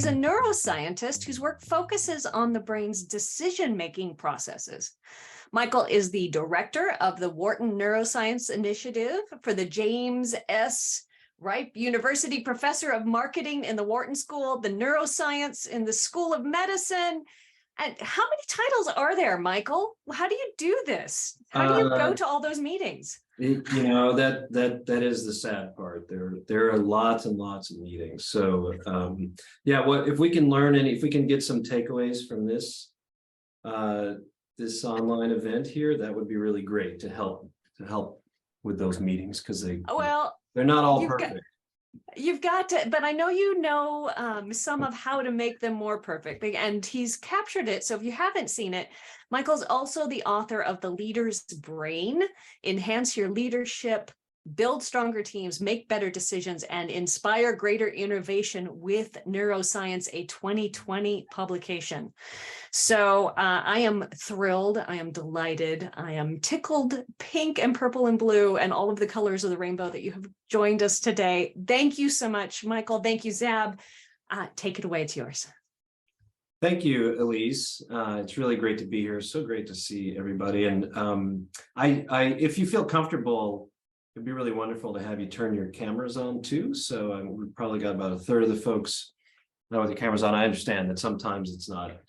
a neuroscientist whose work focuses on the brain's decision-making processes. Michael is the director of the Wharton Neuroscience Initiative for the James S. Ripe University Professor of Marketing in the Wharton School, the Neuroscience in the School of Medicine. And how many titles are there, Michael? How do you do this? How do you go to all those meetings? That is the sad part. There are lots and lots of meetings. So if we can learn if we can get some takeaways from this this online event here, that would be really great to help with those meetings, because they're not all perfect. You've got to, but I know you know some of how to make them more perfect, and he's captured it. So if you haven't seen it, Michael's also the author of The Leader's Brain: Enhance Your Leadership, Build Stronger Teams, Make Better Decisions, and Inspire Greater Innovation with Neuroscience, a 2020 publication. So I am thrilled, I am delighted, I am tickled pink and purple and blue and all of the colors of the rainbow that you have joined us today. Thank you so much, Michael. Thank you, Zab. Take it away, it's yours. Thank you, Elise. It's really great to be here. So great to see everybody. And if you feel comfortable, it'd be really wonderful to have you turn your cameras on too. So we've probably got about a third of the folks now with the cameras on. I understand that sometimes it's not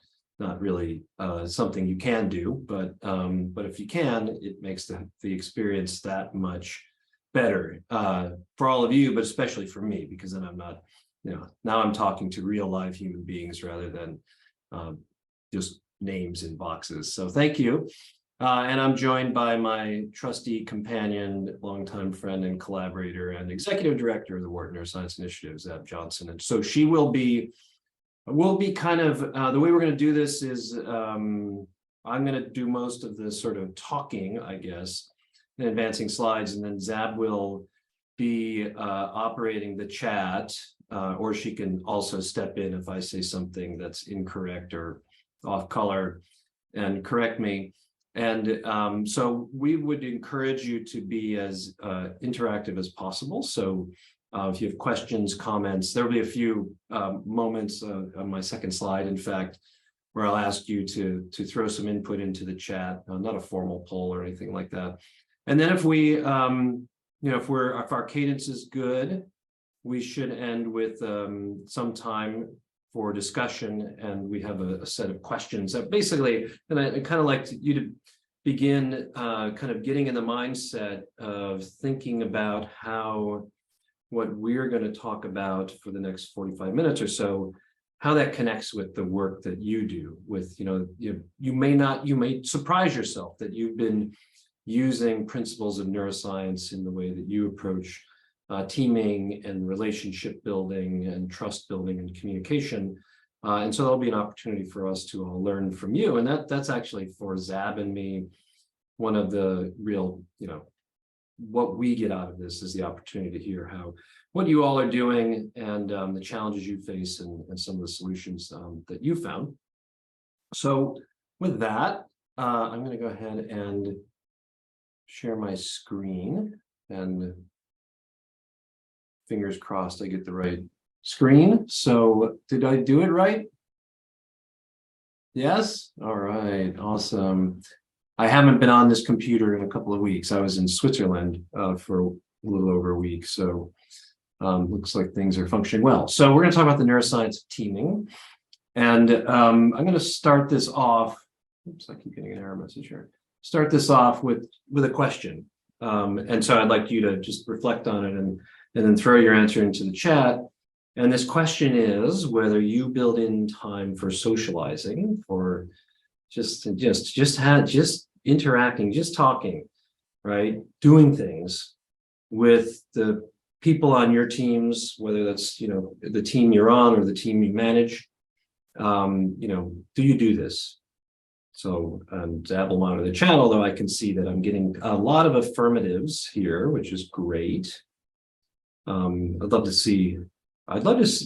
really something you can do, but if you can, it makes the experience that much better for all of you, but especially for me, because then I'm not, now I'm talking to real live human beings rather than just names in boxes. So thank you. And I'm joined by my trusty companion, longtime friend and collaborator and executive director of the Wharton Neuroscience Initiative, Zab Johnson. And so we'll be kind of, the way we're going to do this is I'm going to do most of the sort of talking, I guess, and advancing slides, and then Zab will be operating the chat, or she can also step in if I say something that's incorrect or off color and correct me. And so we would encourage you to be as interactive as possible. So if you have questions, comments, there'll be a few moments on my second slide, in fact, where I'll ask you to throw some input into the chat, not a formal poll or anything like that. And then if we, if our cadence is good, we should end with some time for discussion, and we have a set of questions that basically, and I kind of like you to begin kind of getting in the mindset of thinking about what we're going to talk about for the next 45 minutes or so, how that connects with the work that you do with, you may surprise yourself that you've been using principles of neuroscience in the way that you approach teaming and relationship building and trust building and communication. And so there'll be an opportunity for us to all learn from you. And that's actually, for Zab and me, one of the real, what we get out of this is the opportunity to hear what you all are doing and the challenges you face and some of the solutions that you found. So with that, I'm going to go ahead and share my screen, and fingers crossed I get the right screen. So did I do it right? Yes? All right, awesome. I haven't been on this computer in a couple of weeks. I was in Switzerland for a little over a week, so looks like things are functioning well. So we're going to talk about the neuroscience of teaming, and I'm going to start this off. Oops, I keep getting an error message here. Start this off with a question, and so I'd like you to just reflect on it and then throw your answer into the chat. And this question is whether you build in time for socializing, for just interacting, just talking, right? Doing things with the people on your teams, whether that's, the team you're on or the team you manage. Do you do this? So Zab will monitor the chat, although I can see that I'm getting a lot of affirmatives here, which is great. I'd love to see,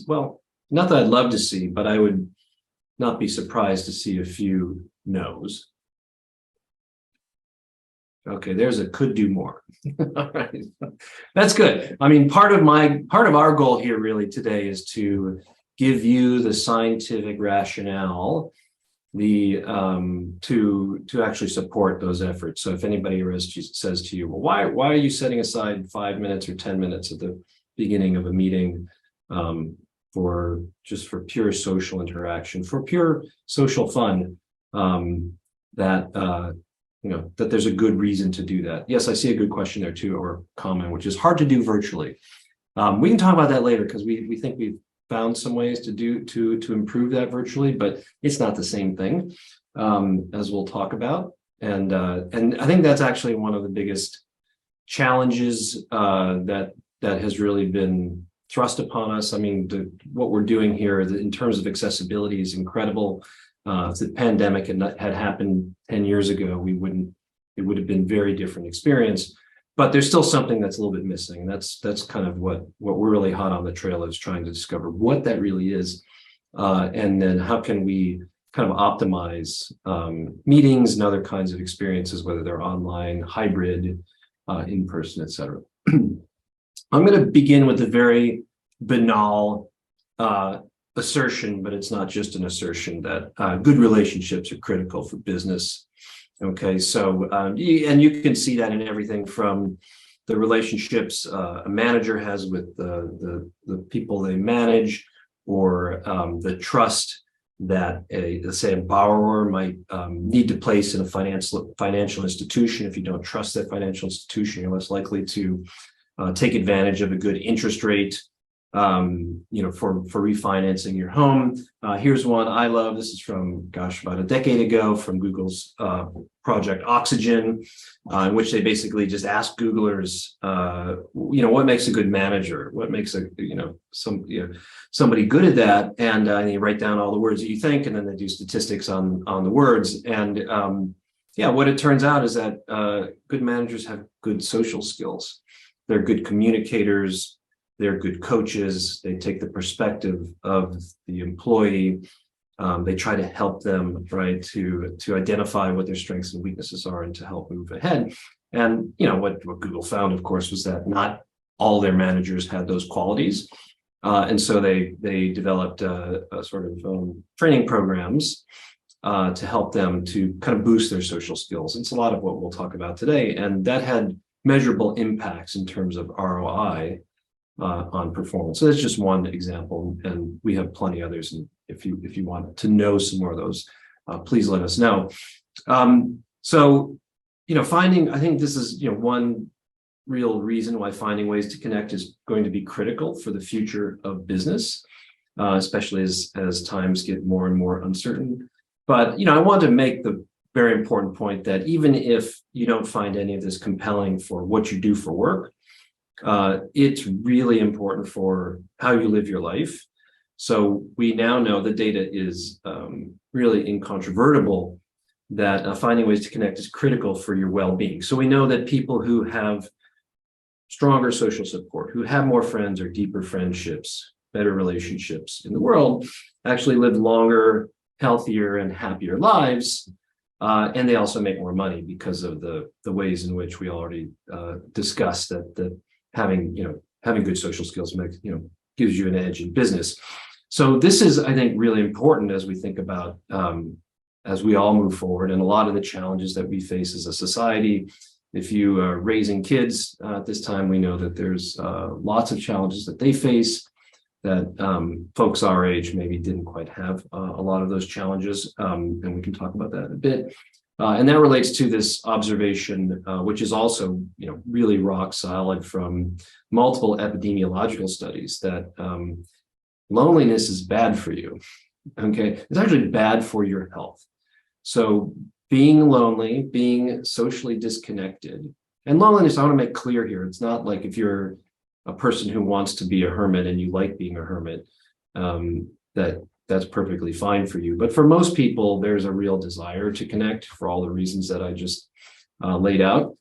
well, not that I'd love to see, but I would not be surprised to see a few no's. Okay, there's a could do more. All right, that's good. I mean, part of our goal here really today is to give you the scientific rationale to actually support those efforts. So if anybody says to you, well, why are you setting aside 5 minutes or 10 minutes at the beginning of a meeting for pure social interaction, for pure social fun, that there's a good reason to do that. Yes, I see a good question there too, or comment, which is hard to do virtually. We can talk about that later because we think we've found some ways to improve that virtually, but it's not the same thing, as we'll talk about. And I think that's actually one of the biggest challenges that has really been thrust upon us. I mean, what we're doing here in terms of accessibility is incredible. If the pandemic had happened 10 years ago, it would have been a very different experience. But there's still something that's a little bit missing. That's kind of what we're really hot on the trail is trying to discover what that really is. And then how can we kind of optimize meetings and other kinds of experiences, whether they're online, hybrid, in person, et cetera. I'm going to begin with a very banal assertion, but it's not just an assertion that good relationships are critical for business. Okay, so and you can see that in everything from the relationships a manager has with the people they manage, or the trust that let's say a borrower might need to place in a financial institution. If you don't trust that financial institution, you're less likely to take advantage of a good interest rate, for refinancing your home. Here's one I love. This is from, about a decade ago, from Google's Project Oxygen, in which they basically just ask Googlers, what makes a good manager? What makes somebody good at that? And you write down all the words that you think, and then they do statistics on the words. And what it turns out is that good managers have good social skills. They're good communicators. They're good coaches. They take the perspective of the employee. They try to help them, right, to identify what their strengths and weaknesses are and to help move ahead. And what Google found, of course, was that not all their managers had those qualities, and so they developed a sort of training programs to help them to kind of boost their social skills. It's a lot of what we'll talk about today, and that had measurable impacts in terms of ROI. On performance. So that's just one example, and we have plenty others. And if you want to know some more of those, please let us know. So I think this is one real reason why finding ways to connect is going to be critical for the future of business, especially as times get more and more uncertain. But I want to make the very important point that even if you don't find any of this compelling for what you do for work, it's really important for how you live your life. So we now know the data is really incontrovertible that finding ways to connect is critical for your well-being. So we know that people who have stronger social support, who have more friends or deeper friendships, better relationships in the world, actually live longer, healthier, and happier lives. And they also make more money because of the ways in which we already discussed that having good social skills gives you an edge in business. So this is, I think, really important as we think about as we all move forward, and a lot of the challenges that we face as a society. If you are raising kids at this time, we know that there's lots of challenges that they face that folks our age maybe didn't quite have a lot of those challenges, and we can talk about that in a bit. And that relates to this observation, which is also, really rock solid from multiple epidemiological studies, that loneliness is bad for you. Okay, it's actually bad for your health. So being lonely, being socially disconnected, and loneliness, I want to make clear here, it's not like if you're a person who wants to be a hermit and you like being a hermit, that's perfectly fine for you. But for most people, there's a real desire to connect for all the reasons that I just laid out.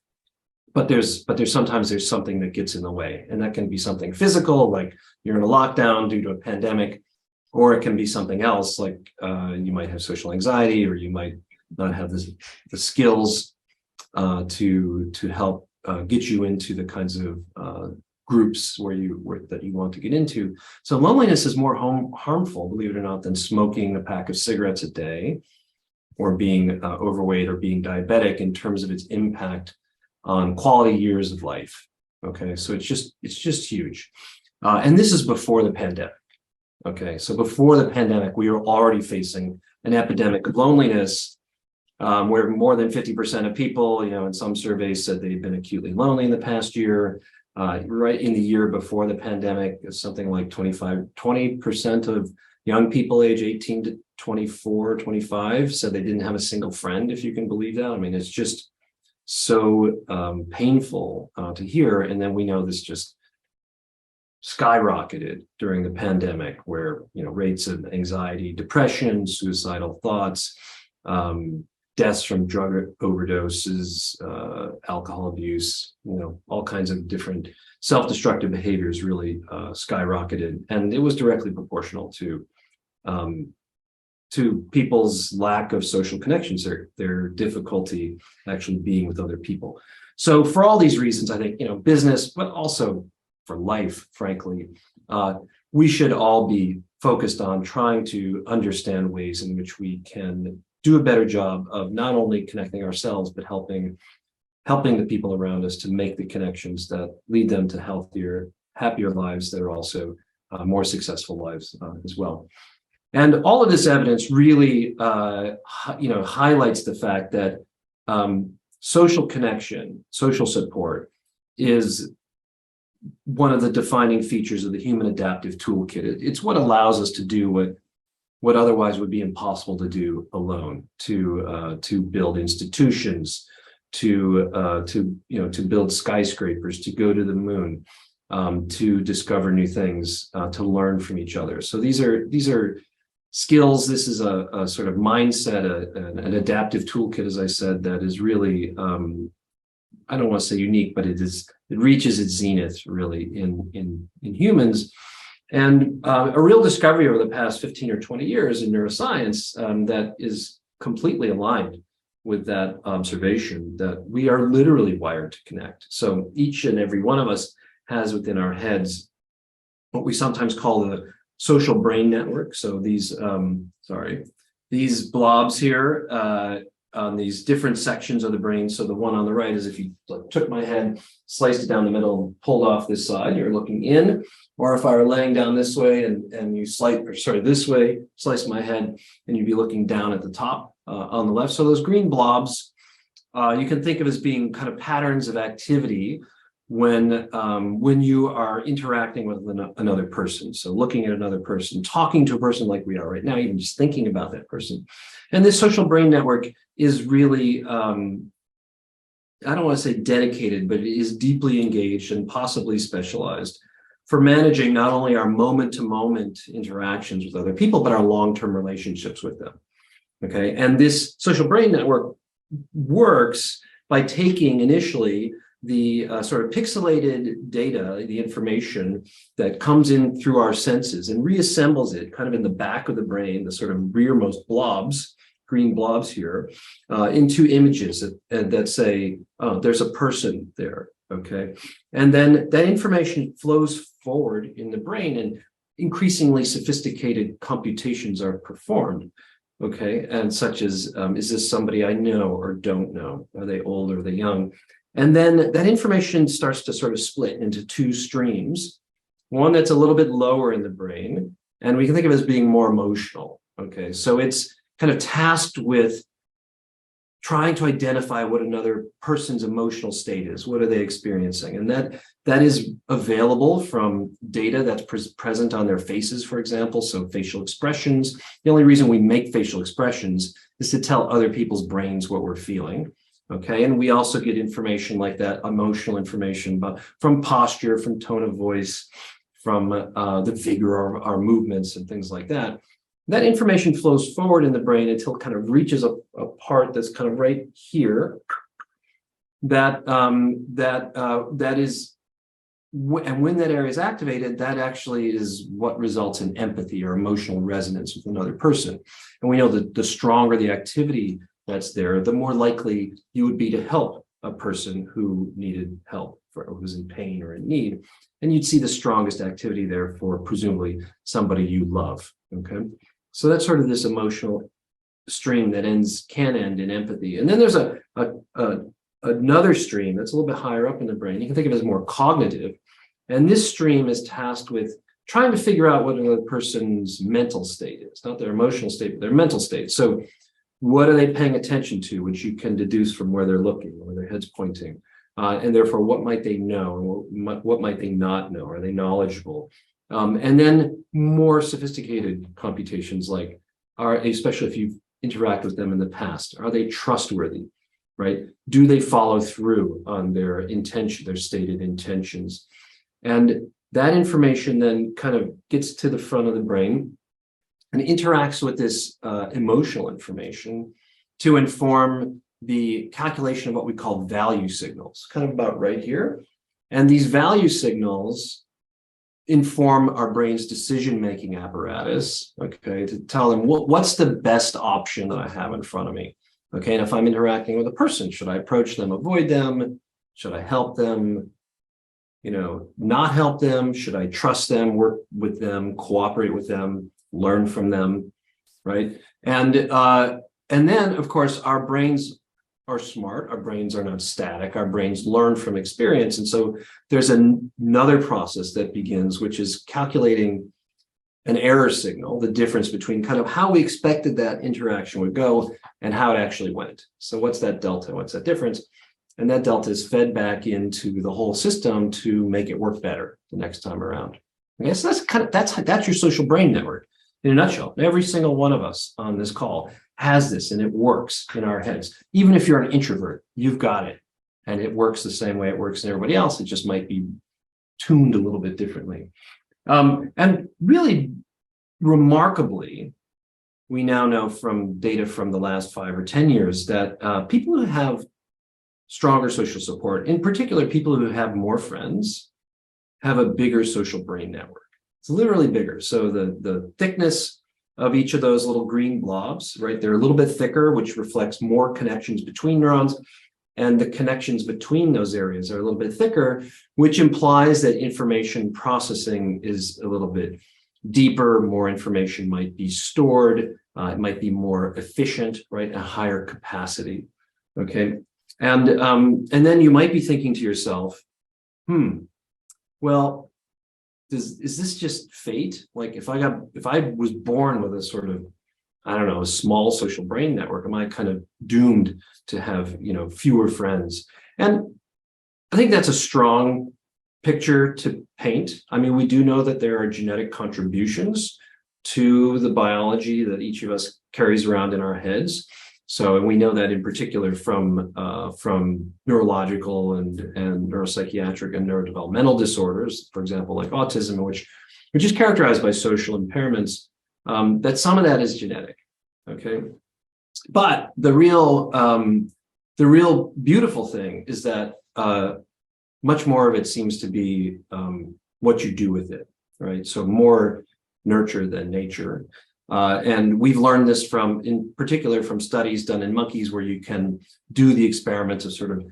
But there's sometimes something that gets in the way, and that can be something physical, like you're in a lockdown due to a pandemic, or it can be something else, like you might have social anxiety, or you might not have the skills to help get you into the kinds of groups that you want to get into. So loneliness is more harmful, believe it or not, than smoking a pack of cigarettes a day, or being overweight or being diabetic in terms of its impact on quality years of life. Okay, so it's just huge. And this is before the pandemic. Okay, so before the pandemic, we were already facing an epidemic of loneliness, where more than 50% of people, in some surveys said they've been acutely lonely in the past year. Right in the year before the pandemic, something like 20% of young people age 18 to 24, 25 said they didn't have a single friend, if you can believe that. I mean, it's just so painful to hear. And then we know this just skyrocketed during the pandemic, where rates of anxiety, depression, suicidal thoughts, deaths from drug overdoses, alcohol abuse, all kinds of different self-destructive behaviors really skyrocketed, and it was directly proportional to people's lack of social connections, their difficulty actually being with other people. So for all these reasons, I think business, but also for life, frankly, we should all be focused on trying to understand ways in which we can do a better job of not only connecting ourselves, but helping the people around us to make the connections that lead them to healthier, happier lives that are also more successful lives as well. And all of this evidence really, highlights the fact that social connection, social support is one of the defining features of the human adaptive toolkit. It's what allows us to do what otherwise would be impossible to do alone, to build institutions, to build skyscrapers, to go to the moon, to discover new things, to learn from each other. So these are skills. This is a sort of mindset, an adaptive toolkit, as I said, that is really, I don't want to say unique, but it reaches its zenith really in humans. And a real discovery over the past 15 or 20 years in neuroscience that is completely aligned with that observation, that we are literally wired to connect. So each and every one of us has within our heads what we sometimes call the social brain network. So these blobs here on these different sections of the brain. So the one on the right is if you took my head, sliced it down the middle, and pulled off this side, you're looking in. Or if I were laying down this way and you this way, slice my head, and you'd be looking down at the top on the left. So those green blobs, you can think of as being kind of patterns of activity when you are interacting with another person. So looking at another person, talking to a person like we are right now, even just thinking about that person. And this social brain network is really, I don't want to say dedicated, but it is deeply engaged and possibly specialized for managing not only our moment-to-moment interactions with other people, but our long-term relationships with them. Okay, and this social brain network works by taking initially the sort of pixelated data, the information that comes in through our senses, and reassembles it kind of in the back of the brain, the sort of rearmost blobs, green blobs here, into images that say, oh, there's a person there. Okay, and then that information flows forward in the brain, and increasingly sophisticated computations are performed. Okay, and such as, is this somebody I know or don't know? Are they old or are they young? And then that information starts to sort of split into two streams, one that's a little bit lower in the brain, and we can think of it as being more emotional. Okay, so it's kind of tasked with trying to identify what another person's emotional state is. What are they experiencing? And that is available from data that's present on their faces, for example. So facial expressions. The only reason we make facial expressions is to tell other people's brains what we're feeling. Okay, and we also get information like that, emotional information, but from posture, from tone of voice, from the vigor of our movements and things like that. That information flows forward in the brain until it kind of reaches a part that's kind of right here. That is, and when that area is activated, that actually is what results in empathy or emotional resonance with another person. And we know that the stronger the activity that's there, the more likely you would be to help a person who needed help, or who was in pain or in need. And you'd see the strongest activity there for presumably somebody you love. Okay. So that's sort of this emotional stream that can end in empathy. And then there's another stream that's a little bit higher up in the brain. You can think of it as more cognitive. And this stream is tasked with trying to figure out what another person's mental state is, not their emotional state, but their mental state. So what are they paying attention to, which you can deduce from where they're looking, where their head's pointing. And therefore, what might they know? What might they not know? Are they knowledgeable? And then more sophisticated computations, like, especially if you've interacted with them in the past, are they trustworthy, right? Do they follow through on their intention, their stated intentions? And that information then kind of gets to the front of the brain and interacts with this emotional information to inform the calculation of what we call value signals, kind of about right here. And these value signals inform our brain's decision-making apparatus, okay, to tell them what's the best option that I have in front of me. Okay, and if I'm interacting with a person, should I approach them, avoid them? Should I help them? Not help them? Should I trust them, work with them, cooperate with them, learn from them, right? And then, of course, our brains are smart. Our brains are not static. Our brains learn from experience. And so there's another process that begins, which is calculating an error signal, the difference between kind of how we expected that interaction would go and how it actually went. So what's that delta? What's that difference? And that delta is fed back into the whole system to make it work better the next time around. I guess that's your social brain network in a nutshell. Every single one of us on this call has this, and it works in our heads. Even if you're an introvert, you've got it, and it works the same way it works in everybody else. It just might be tuned a little bit differently. And really remarkably, we now know from data from the last 5 or 10 years that people who have stronger social support, in particular, people who have more friends, have a bigger social brain network. It's literally bigger. So the thickness of each of those little green blobs, right, they're a little bit thicker, which reflects more connections between neurons. And the connections between those areas are a little bit thicker, which implies that information processing is a little bit deeper. More information might be stored. It might be more efficient, right, a higher capacity. Okay. And then you might be thinking to yourself, well, is this just fate? Like if I was born with a sort of, I don't know, a small social brain network, am I kind of doomed to have, fewer friends? And I think that's a strong picture to paint. I mean, we do know that there are genetic contributions to the biology that each of us carries around in our heads. So, and we know that in particular from neurological and neuropsychiatric and neurodevelopmental disorders, for example, like autism, which is characterized by social impairments, that some of that is genetic. Okay, but the real beautiful thing is that much more of it seems to be what you do with it, right? So more nurture than nature. And we've learned this in particular from studies done in monkeys, where you can do the experiments of sort of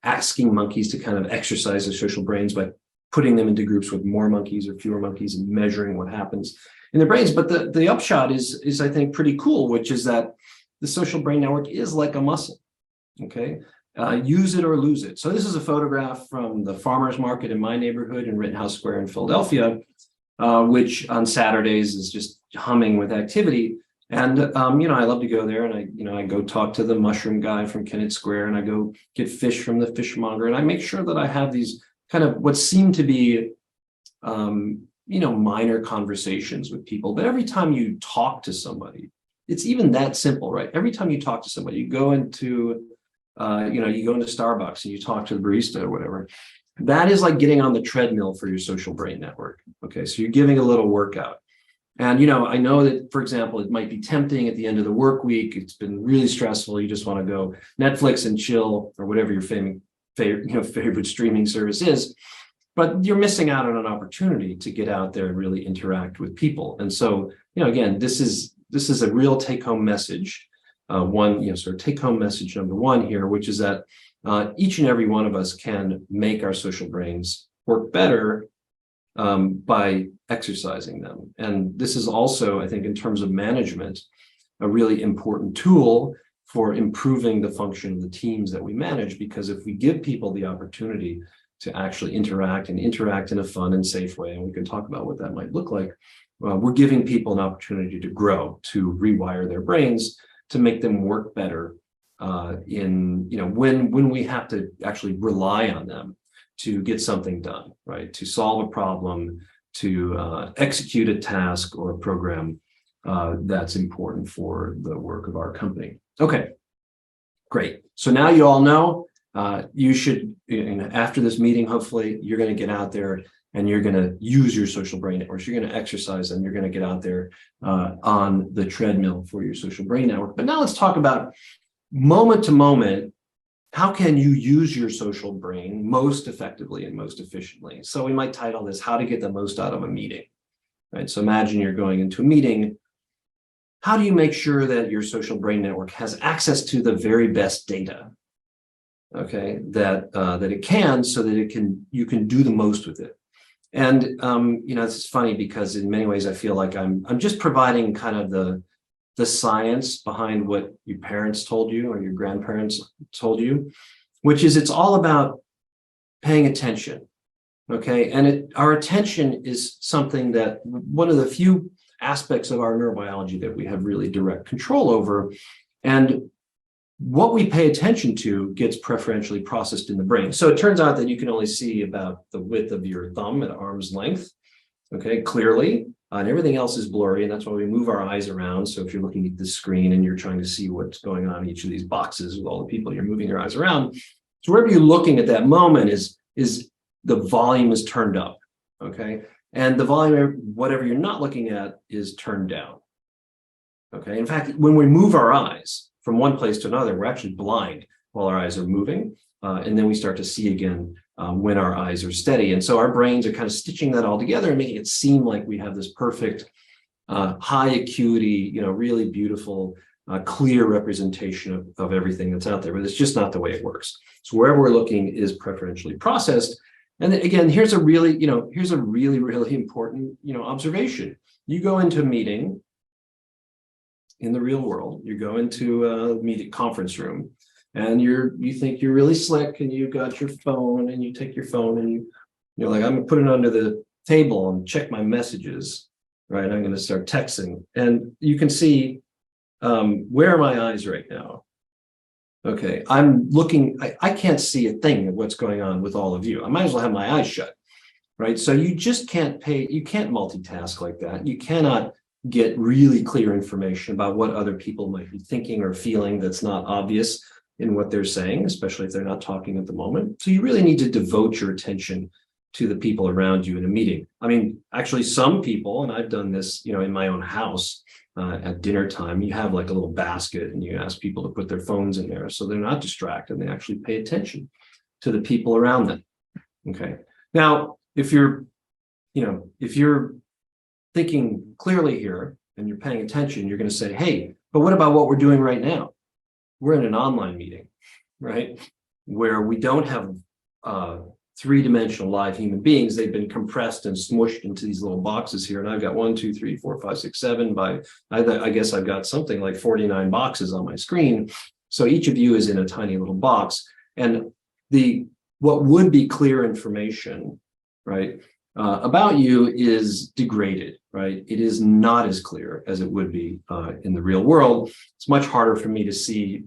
asking monkeys to kind of exercise their social brains by putting them into groups with more monkeys or fewer monkeys and measuring what happens in their brains. But the upshot is I think pretty cool, which is that the social brain network is like a muscle. Okay, use it or lose it. So this is a photograph from the farmers market in my neighborhood in Rittenhouse Square in Philadelphia, which on Saturdays is just humming with activity. And, I love to go there, and I go talk to the mushroom guy from Kennett Square, and I go get fish from the fishmonger, and I make sure that I have these kind of what seem to be, minor conversations with people. But every time you talk to somebody, it's even that simple, right? Every time you talk to somebody, you go into Starbucks and you talk to the barista or whatever. That is like getting on the treadmill for your social brain network. Okay, so you're giving a little workout. And, I know that, for example, it might be tempting at the end of the work week. It's been really stressful. You just want to go Netflix and chill, or whatever your favorite streaming service is. But you're missing out on an opportunity to get out there and really interact with people. And so, again, this is a real take-home message one, sort of take home message number one here, which is that each and every one of us can make our social brains work better by exercising them. And this is also, I think, in terms of management, a really important tool for improving the function of the teams that we manage, because if we give people the opportunity to actually interact in a fun and safe way, and we can talk about what that might look like, we're giving people an opportunity to grow, to rewire their brains, to make them work better when we have to actually rely on them to get something done, right? To solve a problem, to execute a task or a program that's important for the work of our company. Okay, great. So now you all know you should, after this meeting, hopefully you're going to get out there and you're going to use your social brain networks. You're going to exercise and you're going to get out there on the treadmill for your social brain network. But now let's talk about moment to moment. How can you use your social brain most effectively and most efficiently? So we might title this, How to Get the Most Out of a Meeting, right? So imagine you're going into a meeting. How do you make sure that your social brain network has access to the very best data, okay, that it can, so that you can do the most with it? And this is funny because in many ways I feel like I'm just providing kind of the science behind what your parents told you or your grandparents told you, which is it's all about paying attention, okay? And our attention is something that one of the few aspects of our neurobiology that we have really direct control over. And what we pay attention to gets preferentially processed in the brain. So it turns out that you can only see about the width of your thumb at arm's length, okay, clearly. And everything else is blurry, and that's why we move our eyes around. So if you're looking at the screen and you're trying to see what's going on in each of these boxes with all the people, you're moving your eyes around. So wherever you're looking at that moment is the volume is turned up, okay? And the volume, whatever you're not looking at, is turned down, okay? In fact, when we move our eyes from one place to another, we're actually blind while our eyes are moving, and then we start to see again when our eyes are steady. And so our brains are kind of stitching that all together and making it seem like we have this perfect, high acuity, really beautiful, clear representation of everything that's out there, but it's just not the way it works. So wherever we're looking is preferentially processed. And then again, here's a really, really important, observation. You go into a meeting in the real world, you go into a meeting conference room, and you think you're really slick, and you've got your phone, and you take your phone and you're like, I'm gonna put it under the table and check my messages, right? I'm gonna start texting. And you can see, where are my eyes right now? Okay, I'm looking, I can't see a thing of what's going on with all of you. I might as well have my eyes shut, right? So you just can't multitask like that. You cannot get really clear information about what other people might be thinking or feeling that's not obvious in what they're saying, especially if they're not talking at the moment. So you really need to devote your attention to the people around you in a meeting. I mean, actually some people, and I've done this, in my own house, at dinner time, you have like a little basket and you ask people to put their phones in there so they're not distracted. They actually pay attention to the people around them. Okay. Now, if you're thinking clearly here and you're paying attention, you're going to say, hey, but what about what we're doing right now? We're in an online meeting, right? Where we don't have three-dimensional live human beings. They've been compressed and smushed into these little boxes here. And I've got 1, 2, 3, 4, 5, 6, 7 I guess I've got something like 49 boxes on my screen. So each of you is in a tiny little box. And what would be clear information, right, about you is degraded, right? It is not as clear as it would be in the real world. It's much harder for me to see,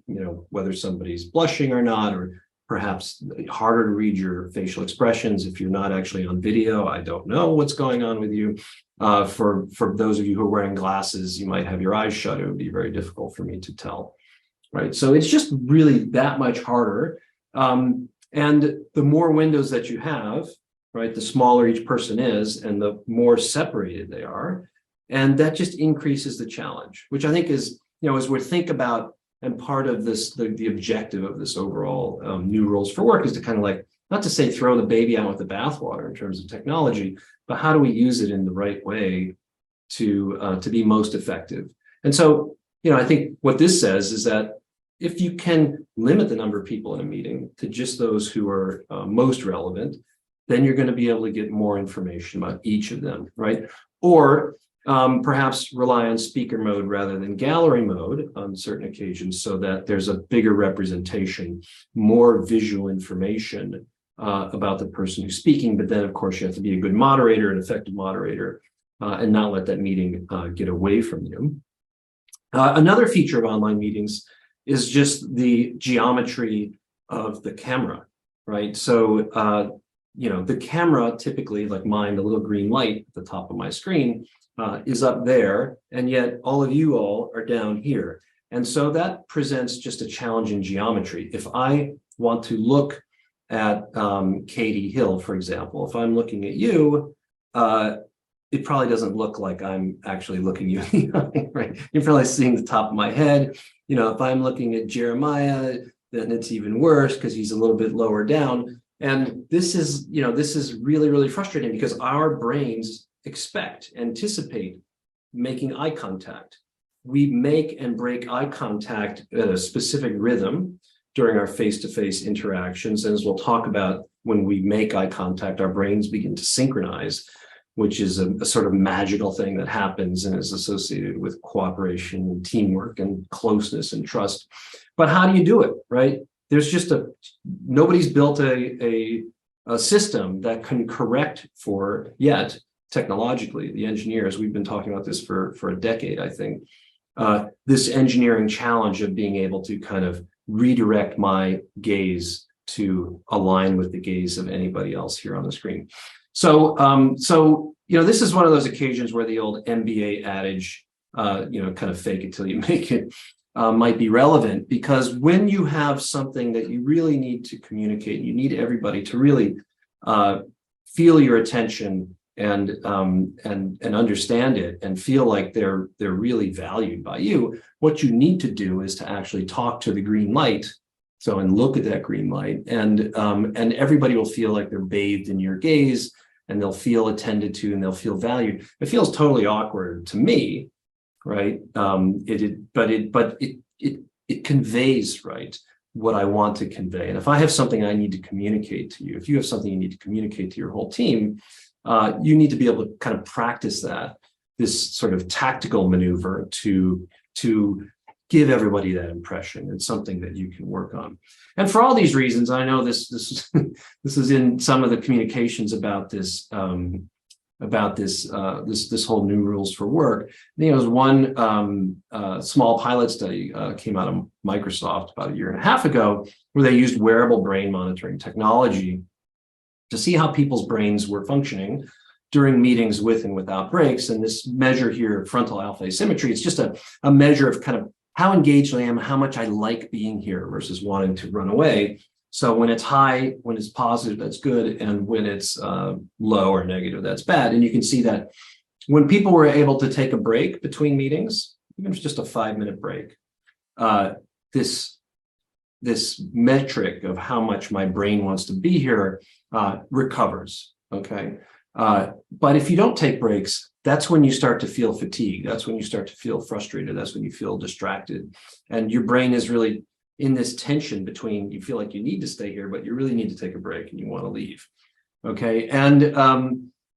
whether somebody's blushing or not, or perhaps harder to read your facial expressions if you're not actually on video. I don't know what's going on with you. For those of you who are wearing glasses, you might have your eyes shut. It would be very difficult for me to tell, right? So it's just really that much harder. And the more windows that you have, right, the smaller each person is and the more separated they are. And that just increases the challenge, which I think is, as we think about, and part of this, the objective of this overall new rules for work is to kind of like, not to say throw the baby out with the bathwater in terms of technology, but how do we use it in the right way to be most effective? And so I think what this says is that if you can limit the number of people in a meeting to just those who are most relevant, then you're going to be able to get more information about each of them, right? Or perhaps rely on speaker mode rather than gallery mode on certain occasions so that there's a bigger representation, more visual information about the person who's speaking. But then, of course, you have to be a good moderator, an effective moderator, and not let that meeting get away from you. Another feature of online meetings is just the geometry of the camera, right? So, the camera typically, like mine, the little green light at the top of my screen, is up there, and yet all of you all are down here. And so that presents just a challenge in geometry. If I want to look at Katie Hill, for example, if I'm looking at you, it probably doesn't look like I'm actually looking you in the eye, right? You're probably seeing the top of my head. If I'm looking at Jeremiah, then it's even worse because he's a little bit lower down. And this is really, really frustrating because our brains anticipate making eye contact. We make and break eye contact at a specific rhythm during our face-to-face interactions. And as we'll talk about, when we make eye contact, our brains begin to synchronize, which is a sort of magical thing that happens and is associated with cooperation and teamwork and closeness and trust. But how do you do it, right? There's just nobody's built a system that can correct for yet. Technologically, the engineers, we've been talking about this for a decade, I think, this engineering challenge of being able to kind of redirect my gaze to align with the gaze of anybody else here on the screen. So, this is one of those occasions where the old MBA adage, kind of fake it till you make it, might be relevant, because when you have something that you really need to communicate, you need everybody to really feel your attention and understand it and feel like they're really valued by you. What you need to do is to actually talk to the green light. So, and look at that green light, and everybody will feel like they're bathed in your gaze, and they'll feel attended to, and they'll feel valued. It feels totally awkward to me, right? But it conveys, right, what I want to convey. And if I have something I need to communicate to you, if you have something you need to communicate to your whole team, you need to be able to kind of practice this sort of tactical maneuver to give everybody that impression. It's something that you can work on. And for all these reasons, I know this is in some of the communications about this whole new rules for work. There was one small pilot study came out of Microsoft about 1.5 years ago, where they used wearable brain monitoring technology to see how people's brains were functioning during meetings with and without breaks. And this measure here, frontal alpha asymmetry, it's just a measure of kind of how engaged I am, how much I like being here versus wanting to run away. So when it's high, when it's positive, that's good. And when it's low or negative, that's bad. And you can see that when people were able to take a break between meetings, even if it's just a 5-minute break, this metric of how much my brain wants to be here recovers, okay? But if you don't take breaks, that's when you start to feel fatigue. That's when you start to feel frustrated. That's when you feel distracted. And your brain is really in this tension between, you feel like you need to stay here, but you really need to take a break and you want to leave, okay? And,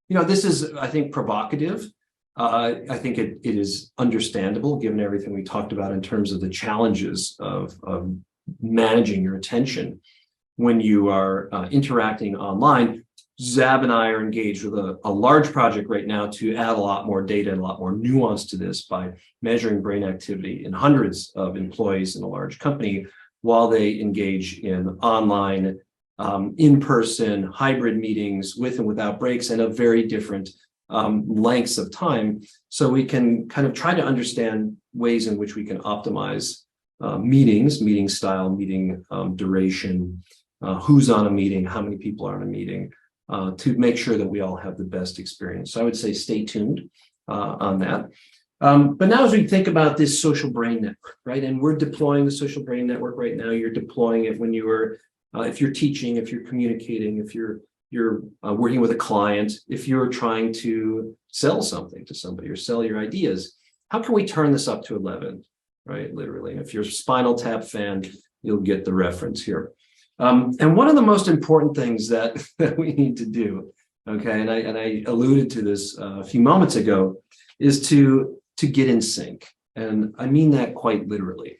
this is, I think, provocative. I think it is understandable given everything we talked about in terms of the challenges of managing your attention when you are interacting online. Zab and I are engaged with a large project right now to add a lot more data and a lot more nuance to this by measuring brain activity in hundreds of employees in a large company while they engage in online, in-person, hybrid meetings with and without breaks and of very different lengths of time. So we can kind of try to understand ways in which we can optimize meetings, meeting style, meeting duration, who's on a meeting, how many people are on a meeting, to make sure that we all have the best experience. So I would say stay tuned on that. But now as we think about this social brain network, right? And we're deploying the social brain network right now. You're deploying it when you are, if you're teaching, if you're communicating, if you're working with a client, if you're trying to sell something to somebody or sell your ideas. How can we turn this up to 11? right? Literally. If you're a Spinal Tap fan, you'll get the reference here. And one of the most important things that, that we need to do, okay, and I alluded to this a few moments ago, is to get in sync. And I mean that quite literally.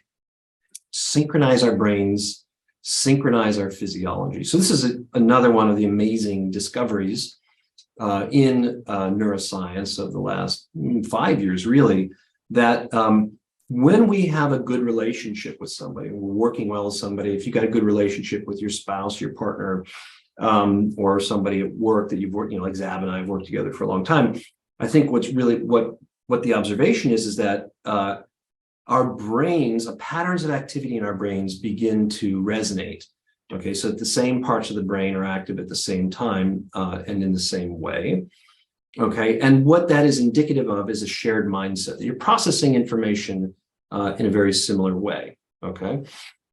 Synchronize our brains, synchronize our physiology. So this is another one of the amazing discoveries in neuroscience of the last 5 years, really, that when we have a good relationship with somebody, we're working well with somebody, if you got a good relationship with your spouse, your partner, or somebody at work that you've worked, like Zab and I have worked together for a long time, I think what's really what the observation is that our brains, patterns of activity in our brains begin to resonate. Okay, so the same parts of the brain are active at the same time and in the same way. Okay, and what that is indicative of is a shared mindset. You're processing information in a very similar way. Okay,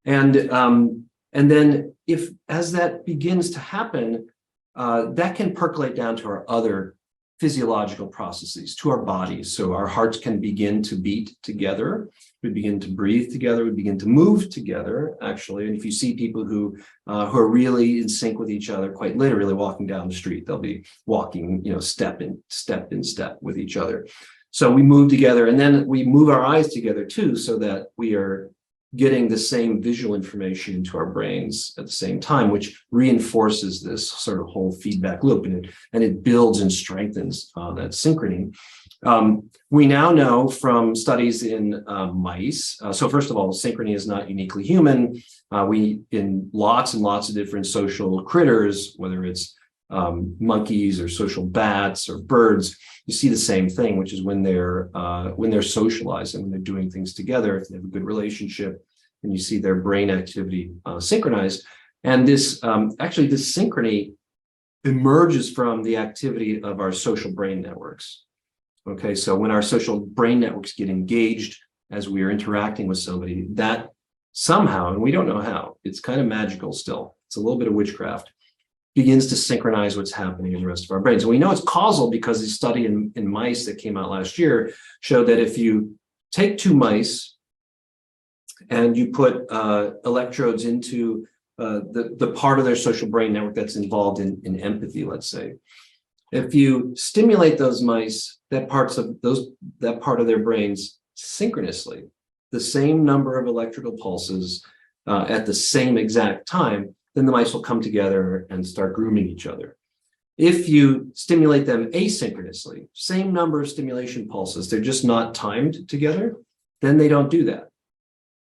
and then if as that begins to happen, that can percolate down to our other physiological processes, to our bodies. So our hearts can begin to beat together. We begin to breathe together. We begin to move together, actually. And if you see people who are really in sync with each other, quite literally walking down the street, they'll be walking, step in step with each other. So we move together, and then we move our eyes together too, so that we are getting the same visual information into our brains at the same time, which reinforces this sort of whole feedback loop, and it builds and strengthens that synchrony. We now know from studies in mice. So first of all, synchrony is not uniquely human. We in lots and lots of different social critters, whether it's monkeys or social bats or birds, you see the same thing, which is when they're socializing, when they're doing things together, if they have a good relationship, and you see their brain activity synchronized. And this this synchrony emerges from the activity of our social brain networks. Okay, so when our social brain networks get engaged as we are interacting with somebody, that somehow, and we don't know how, it's kind of magical still, it's a little bit of witchcraft, begins to synchronize what's happening in the rest of our brains. And we know it's causal because the study in mice that came out last year showed that if you take two mice and you put electrodes into the part of their social brain network that's involved in empathy, let's say, if you stimulate those mice, that part of their brains synchronously, the same number of electrical pulses at the same exact time, then the mice will come together and start grooming each other. If you stimulate them asynchronously, same number of stimulation pulses, they're just not timed together, then they don't do that.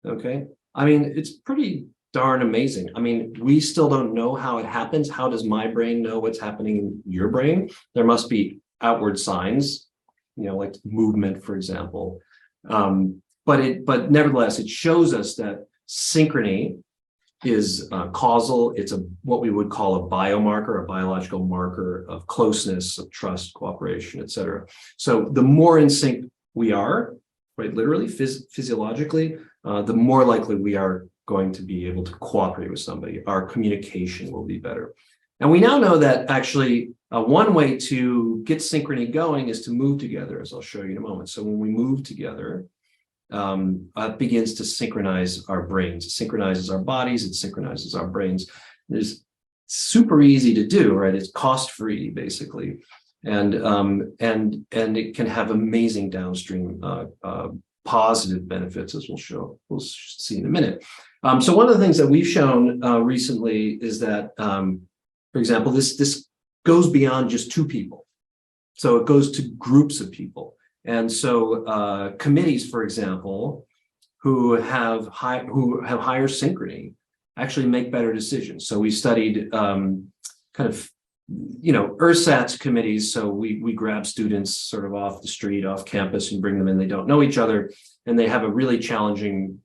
Okay, I mean, it's pretty darn amazing. I mean, we still don't know how it happens. How does my brain know what's happening in your brain? There must be outward signs, like movement, for example. But nevertheless, it shows us that synchrony is causal. It's what we would call a biomarker, a biological marker of closeness, of trust, cooperation, et cetera. So the more in sync we are, right, literally, physiologically, the more likely we are going to be able to cooperate with somebody. Our communication will be better. And we now know that actually one way to get synchrony going is to move together, as I'll show you in a moment. So when we move together, it begins to synchronize our brains. It synchronizes our bodies, it synchronizes our brains. It's super easy to do, right? It's cost-free, basically. And it can have amazing downstream positive benefits, as we'll see in a minute. So one of the things that we've shown recently is that, for example, this goes beyond just two people. So it goes to groups of people. And so committees, for example, who have higher synchrony actually make better decisions. So we studied ersatz committees. So we grab students sort of off the street, off campus, and bring them in. They don't know each other, and they have a really challenging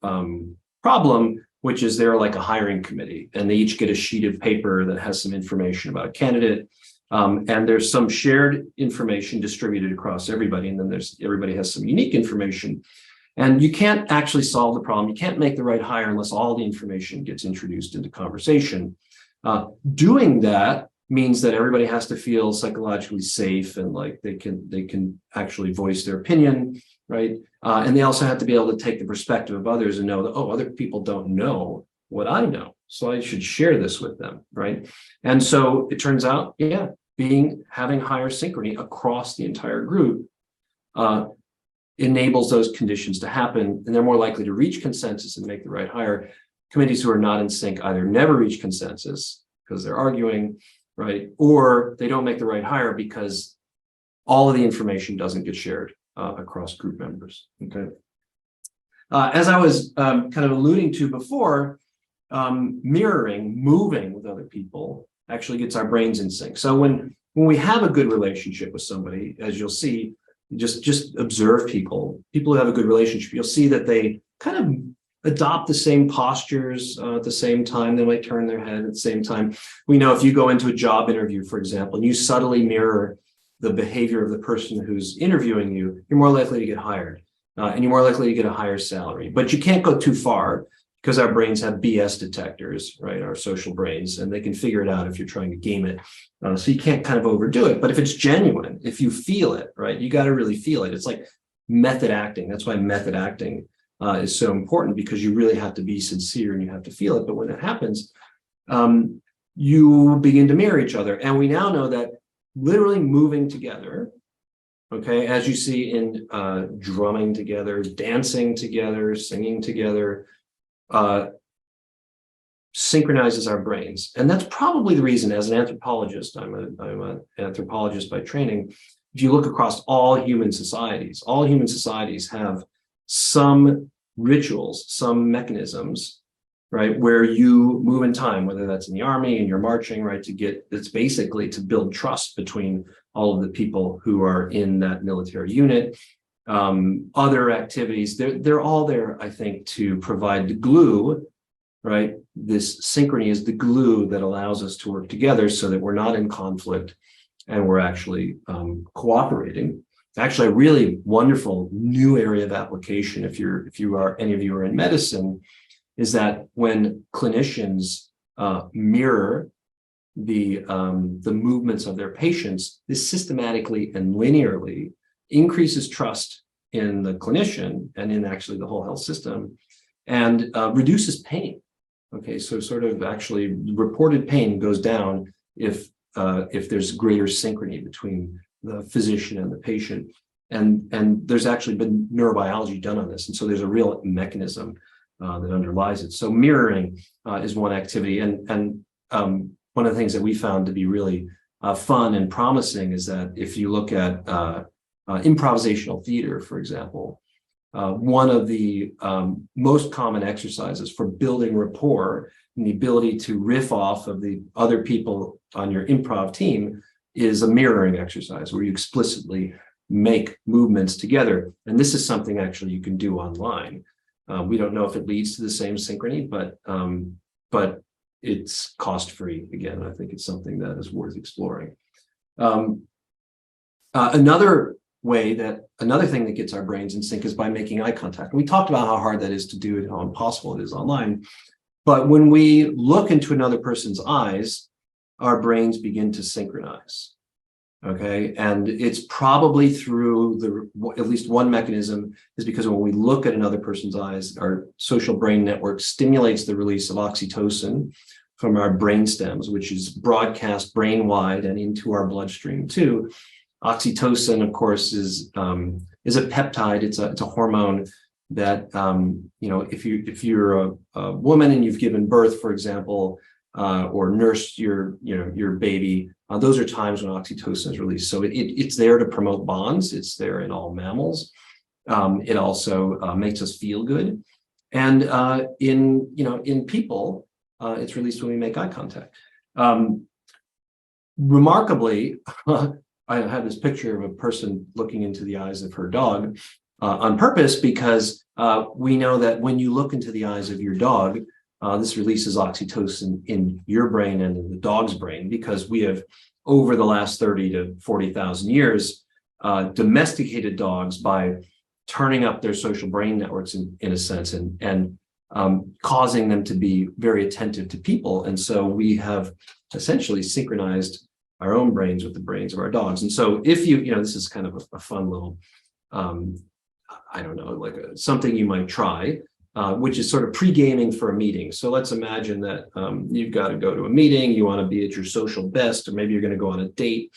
problem, which is they're like a hiring committee, and they each get a sheet of paper that has some information about a candidate. And there's some shared information distributed across everybody, and then everybody has some unique information. And you can't actually solve the problem. You can't make the right hire unless all the information gets introduced into conversation. Doing that means that everybody has to feel psychologically safe and like they can actually voice their opinion. right? And they also have to be able to take the perspective of others and know that, oh, other people don't know what I know, so I should share this with them, right? And so it turns out, yeah, having higher synchrony across the entire group enables those conditions to happen, and they're more likely to reach consensus and make the right hire. Committees who are not in sync either never reach consensus because they're arguing, right? Or they don't make the right hire because all of the information doesn't get shared across group members, okay? As I was kind of alluding to before, mirroring, moving with other people actually gets our brains in sync. So when we have a good relationship with somebody, as you'll see, just observe people who have a good relationship, you'll see that they kind of adopt the same postures at the same time. They might turn their head at the same time. We know if you go into a job interview, for example, and you subtly mirror the behavior of the person who's interviewing you, you're more likely to get hired and you're more likely to get a higher salary. But you can't go too far because our brains have BS detectors, right? Our social brains, and they can figure it out if you're trying to game it. So you can't kind of overdo it. But if it's genuine, if you feel it, right, you got to really feel it. It's like method acting. That's why method acting is so important, because you really have to be sincere and you have to feel it. But when it happens, you begin to mirror each other. And we now know that literally moving together, okay, as you see in drumming together, dancing together, singing together, synchronizes our brains. And that's probably the reason, as an anthropologist, I'm an anthropologist by training, if you look across all human societies have some rituals, some mechanisms, right, where you move in time, whether that's in the army and you're marching, right, it's basically to build trust between all of the people who are in that military unit. Other activities, they're all there, I think, to provide the glue, right? This synchrony is the glue that allows us to work together so that we're not in conflict and we're actually cooperating. Actually, a really wonderful new area of application, if any of you are in medicine, is that when clinicians mirror the movements of their patients, this systematically and linearly increases trust in the clinician and in actually the whole health system, and reduces pain. Okay, so sort of actually reported pain goes down if there's greater synchrony between the physician and the patient. And there's actually been neurobiology done on this. And so there's a real mechanism that underlies it. So mirroring is one activity. And one of the things that we found to be really fun and promising is that if you look at improvisational theater, for example, one of the most common exercises for building rapport and the ability to riff off of the other people on your improv team is a mirroring exercise where you explicitly make movements together. And this is something actually you can do online. We don't know if it leads to the same synchrony, but it's cost-free. Again, I think it's something that is worth exploring. Another thing that gets our brains in sync is by making eye contact. We talked about how hard that is to do and how impossible it is online. But when we look into another person's eyes, our brains begin to synchronize. Okay, and it's probably through at least one mechanism is because when we look at another person's eyes, our social brain network stimulates the release of oxytocin from our brain stems, which is broadcast brain-wide and into our bloodstream too. Oxytocin, of course, is a peptide. It's a hormone that if you're a woman and you've given birth, for example, or nursed your baby, those are times when oxytocin is released. So it's there to promote bonds. It's there in all mammals. It also makes us feel good, and in people, it's released when we make eye contact. Remarkably, I have this picture of a person looking into the eyes of her dog on purpose because we know that when you look into the eyes of your dog, this releases oxytocin in your brain and in the dog's brain, because we have, over the last 30 to 40,000 years, domesticated dogs by turning up their social brain networks in a sense and causing them to be very attentive to people. And so we have essentially synchronized our own brains with the brains of our dogs. And so if this is kind of a fun little I don't know, like something you might try, which is sort of pre-gaming for a meeting. So let's imagine that you've got to go to a meeting, you want to be at your social best, or maybe you're going to go on a date.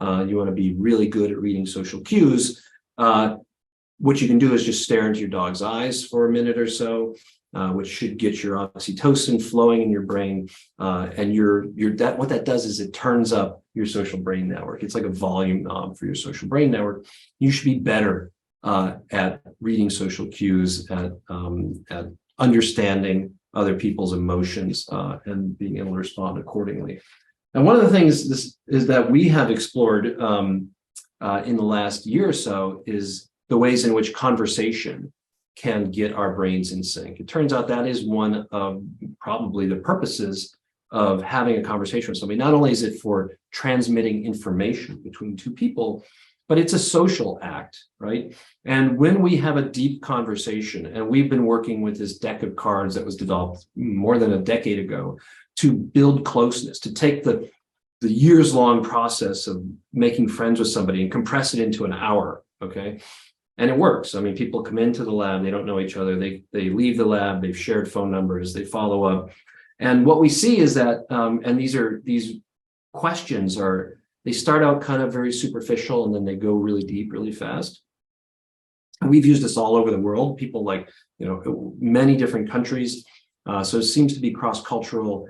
You want to be really good at reading social cues. What you can do is just stare into your dog's eyes for a minute or so, which should get your oxytocin flowing in your brain. And what that does is it turns up your social brain network. It's like a volume knob for your social brain network. You should be better at reading social cues, at understanding other people's emotions, and being able to respond accordingly. And one of the things is that we have explored in the last year or so is the ways in which conversation can get our brains in sync. It turns out that is one of probably the purposes of having a conversation with somebody. Not only is it for transmitting information between two people, but it's a social act, right? And when we have a deep conversation, and we've been working with this deck of cards that was developed more than a decade ago to build closeness, to take the years-long process of making friends with somebody and compress it into an hour, okay? And it works. I mean, people come into the lab, they don't know each other, they leave the lab, they've shared phone numbers, they follow up. And what we see is that, and these questions they start out kind of very superficial, and then they go really deep, really fast. And we've used this all over the world, people like, many different countries. So it seems to be cross-cultural.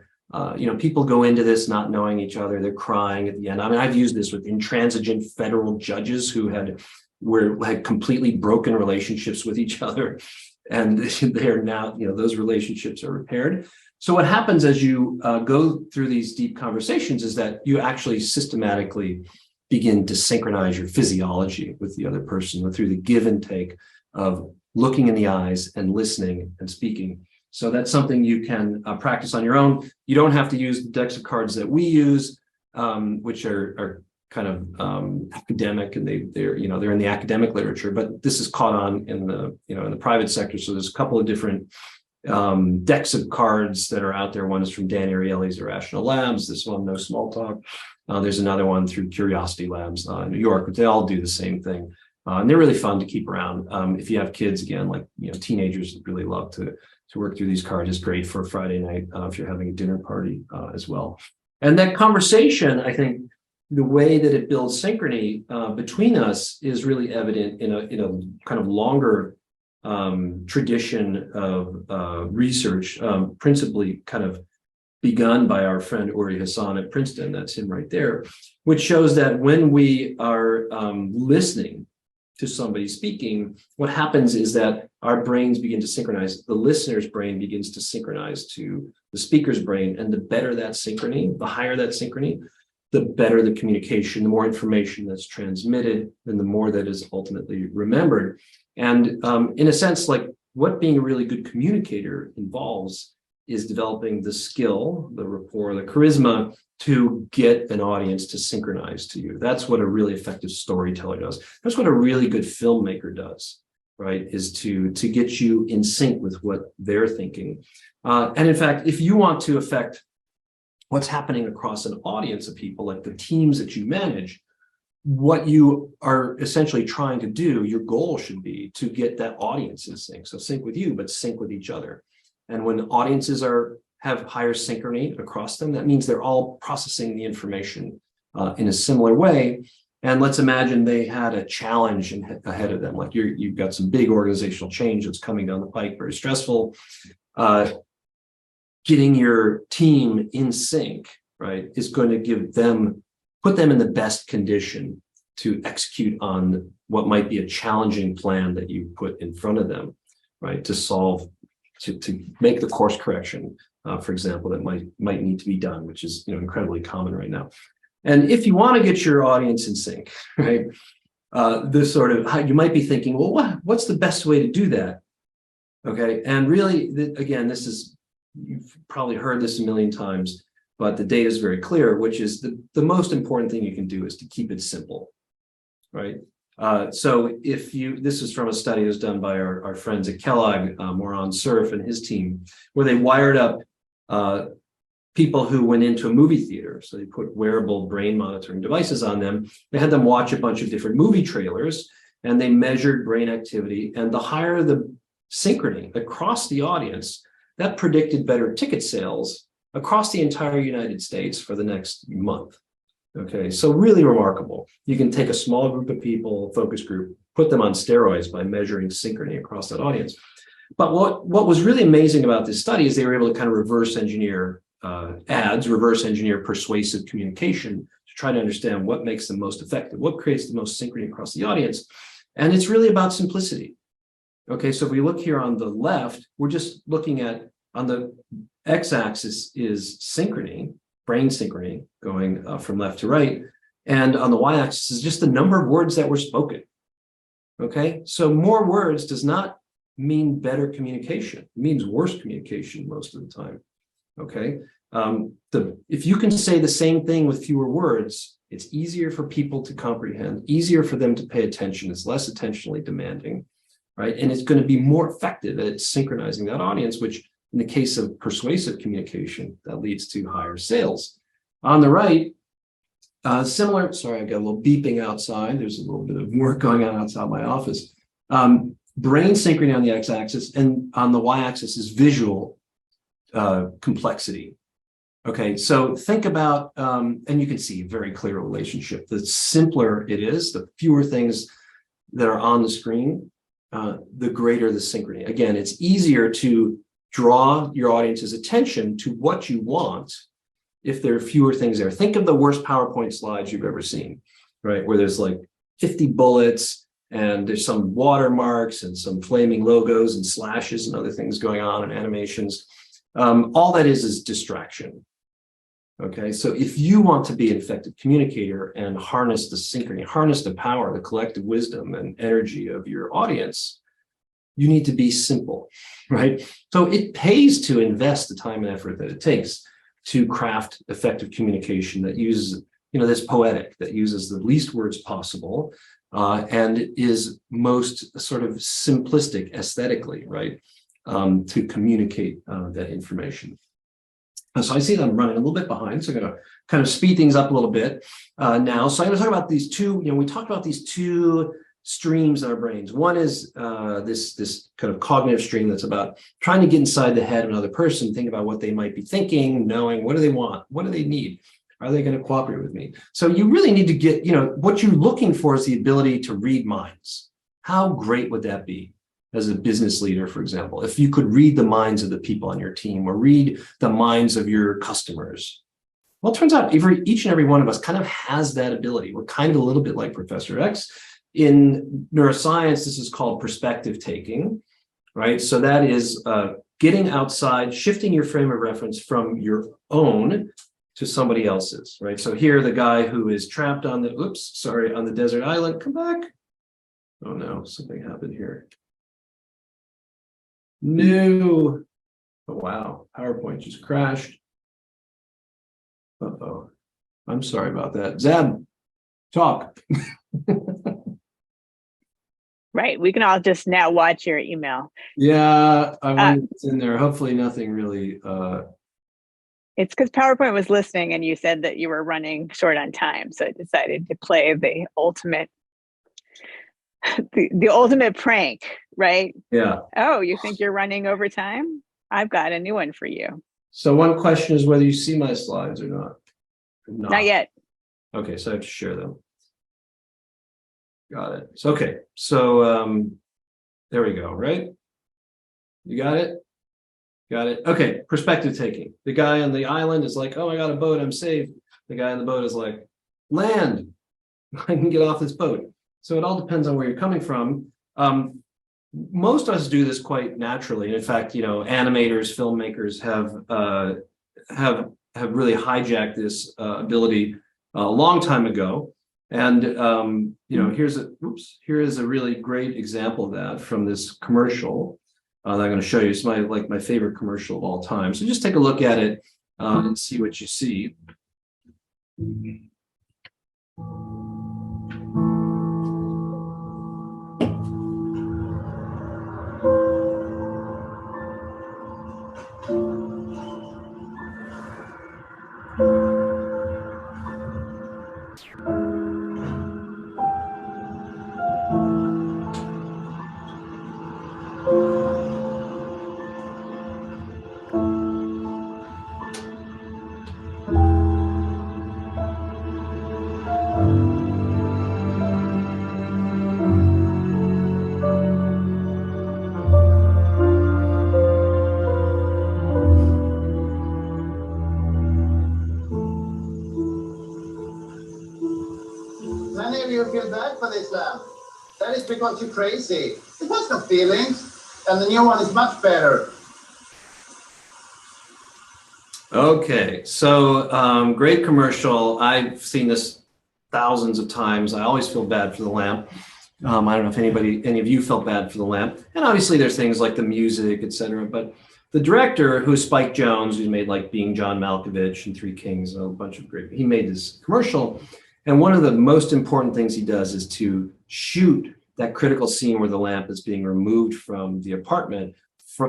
People go into this not knowing each other, they're crying at the end. I mean, I've used this with intransigent federal judges who had completely broken relationships with each other, and they're now, those relationships are repaired. So what happens as you go through these deep conversations is that you actually systematically begin to synchronize your physiology with the other person through the give and take of looking in the eyes and listening and speaking. So that's something you can practice on your own. You don't have to use the decks of cards that we use, which are kind of academic, and they're in the academic literature, but this is caught on in the private sector. So there's a couple of different decks of cards that are out there. One is from Dan Ariely's Irrational Labs. This one, No Small Talk. There's another one through Curiosity Labs in New York, but they all do the same thing. And they're really fun to keep around. If you have kids, again, like teenagers really love to work through these cards. It's great for Friday night if you're having a dinner party as well. And that conversation, I think, the way that it builds synchrony between us is really evident in a kind of longer tradition of research, principally kind of begun by our friend Uri Hassan at Princeton. That's him right there, which shows that when we are listening to somebody speaking, what happens is that our brains begin to synchronize. The listener's brain begins to synchronize to the speaker's brain, and the better that synchrony, the higher that synchrony, the better the communication, the more information that's transmitted, and the more that is ultimately remembered. And in a sense, like what being a really good communicator involves is developing the skill, the rapport, the charisma to get an audience to synchronize to you. That's what a really effective storyteller does. That's what a really good filmmaker does, right? Is to get you in sync with what they're thinking. And in fact, if you want to affect what's happening across an audience of people, like the teams that you manage, what you are essentially trying to do, your goal should be to get that audience in sync. So sync with you, but sync with each other. And when audiences have higher synchrony across them, that means they're all processing the information in a similar way. And let's imagine they had a challenge ahead of them, like you've got some big organizational change that's coming down the pike, very stressful. Getting your team in sync, right, is going to put them in the best condition to execute on what might be a challenging plan that you put in front of them, right, to make the course correction, for example, that might need to be done, which is incredibly common right now. And if you want to get your audience in sync, right, this sort of how you might be thinking, well, what's the best way to do that? Okay, and really, again, you've probably heard this a million times, but the data is very clear, which is the most important thing you can do is to keep it simple, right? So this is from a study that was done by our friends at Kellogg, Moran Cerf and his team, where they wired up people who went into a movie theater. So they put wearable brain monitoring devices on them. They had them watch a bunch of different movie trailers, and they measured brain activity. And the higher the synchrony across the audience, that predicted better ticket sales across the entire United States for the next month. Okay, so really remarkable. You can take a small group of people, focus group, put them on steroids by measuring synchrony across that audience. But what was really amazing about this study is they were able to kind of reverse engineer ads, reverse engineer persuasive communication to try to understand what makes them most effective, what creates the most synchrony across the audience. And it's really about simplicity. Okay, so if we look here on the left, we're just looking at, on the x-axis is synchrony, brain synchrony, going from left to right. And on the y-axis is just the number of words that were spoken. Okay, so more words does not mean better communication. It means worse communication most of the time. Okay, if you can say the same thing with fewer words, it's easier for people to comprehend, easier for them to pay attention. It's less attentionally demanding, right? And it's going to be more effective at synchronizing that audience, which in the case of persuasive communication, that leads to higher sales. On the right, similar, sorry, I got a little beeping outside. There's a little bit of work going on outside my office. Brain synchrony on the x-axis, and on the y-axis is visual complexity. Okay, so think about, and you can see a very clear relationship. The simpler it is, the fewer things that are on the screen, the greater the synchrony. Again, it's easier to draw your audience's attention to what you want if there are fewer things there. Think of the worst PowerPoint slides you've ever seen, right? Where there's like 50 bullets and there's some watermarks and some flaming logos and slashes and other things going on and animations. All that is distraction. Okay, so if you want to be an effective communicator and harness the synchrony, harness the power, the collective wisdom and energy of your audience, you need to be simple, right? So it pays to invest the time and effort that it takes to craft effective communication that uses, this poetic, that uses the least words possible and is most sort of simplistic aesthetically, right? To communicate that information. So I see that I'm running a little bit behind, so I'm going to kind of speed things up a little bit now. So I'm going to talk about these two, we talked about these two streams in our brains. One is this kind of cognitive stream that's about trying to get inside the head of another person, think about what they might be thinking, knowing what do they want, what do they need, are they going to cooperate with me? So you really need to get, what you're looking for is the ability to read minds. How great would that be as a business leader, for example, if you could read the minds of the people on your team or read the minds of your customers? Well, it turns out each and every one of us kind of has that ability. We're kind of a little bit like Professor X. In neuroscience, this is called perspective taking, right? So that is getting outside, shifting your frame of reference from your own to somebody else's, right? So here, the guy who is trapped on the, on the desert island, come back. Oh no, something happened here. No. Oh, wow, PowerPoint just crashed. Uh-oh, I'm sorry about that. Zeb, talk. Right, we can all just now watch your email. Yeah, I wonder what's in there. Hopefully nothing really. It's because PowerPoint was listening and you said that you were running short on time. So I decided to play the ultimate, the ultimate prank, right? Yeah. Oh, you think you're running over time? I've got a new one for you. So one question is whether you see my slides or not. Not yet. Okay, so I have to share them. Got it. So, okay, so there we go, right? You got it? Got it. Okay, perspective taking. The guy on the island is like, oh, I got a boat, I'm safe. The guy on the boat is like, land, I can get off this boat. So it all depends on where you're coming from. Most of us do this quite naturally. And in fact, animators, filmmakers have really hijacked this ability a long time ago. And here is a really great example of that from this commercial that I'm going to show you. It's my favorite commercial of all time. So just take a look at it and see what you see. Many of you feel bad for this lamp. That is because you're crazy. It has no feelings, and the new one is much better. Okay, so great commercial. I've seen this thousands of times. I always feel bad for the lamp. I don't know if any of you felt bad for the lamp. And obviously there's things like the music, etc. But the director, who's Spike Jonze, who's made like Being John Malkovich and Three Kings, a bunch of great, he made this commercial. And one of the most important things he does is to shoot that critical scene where the lamp is being removed from the apartment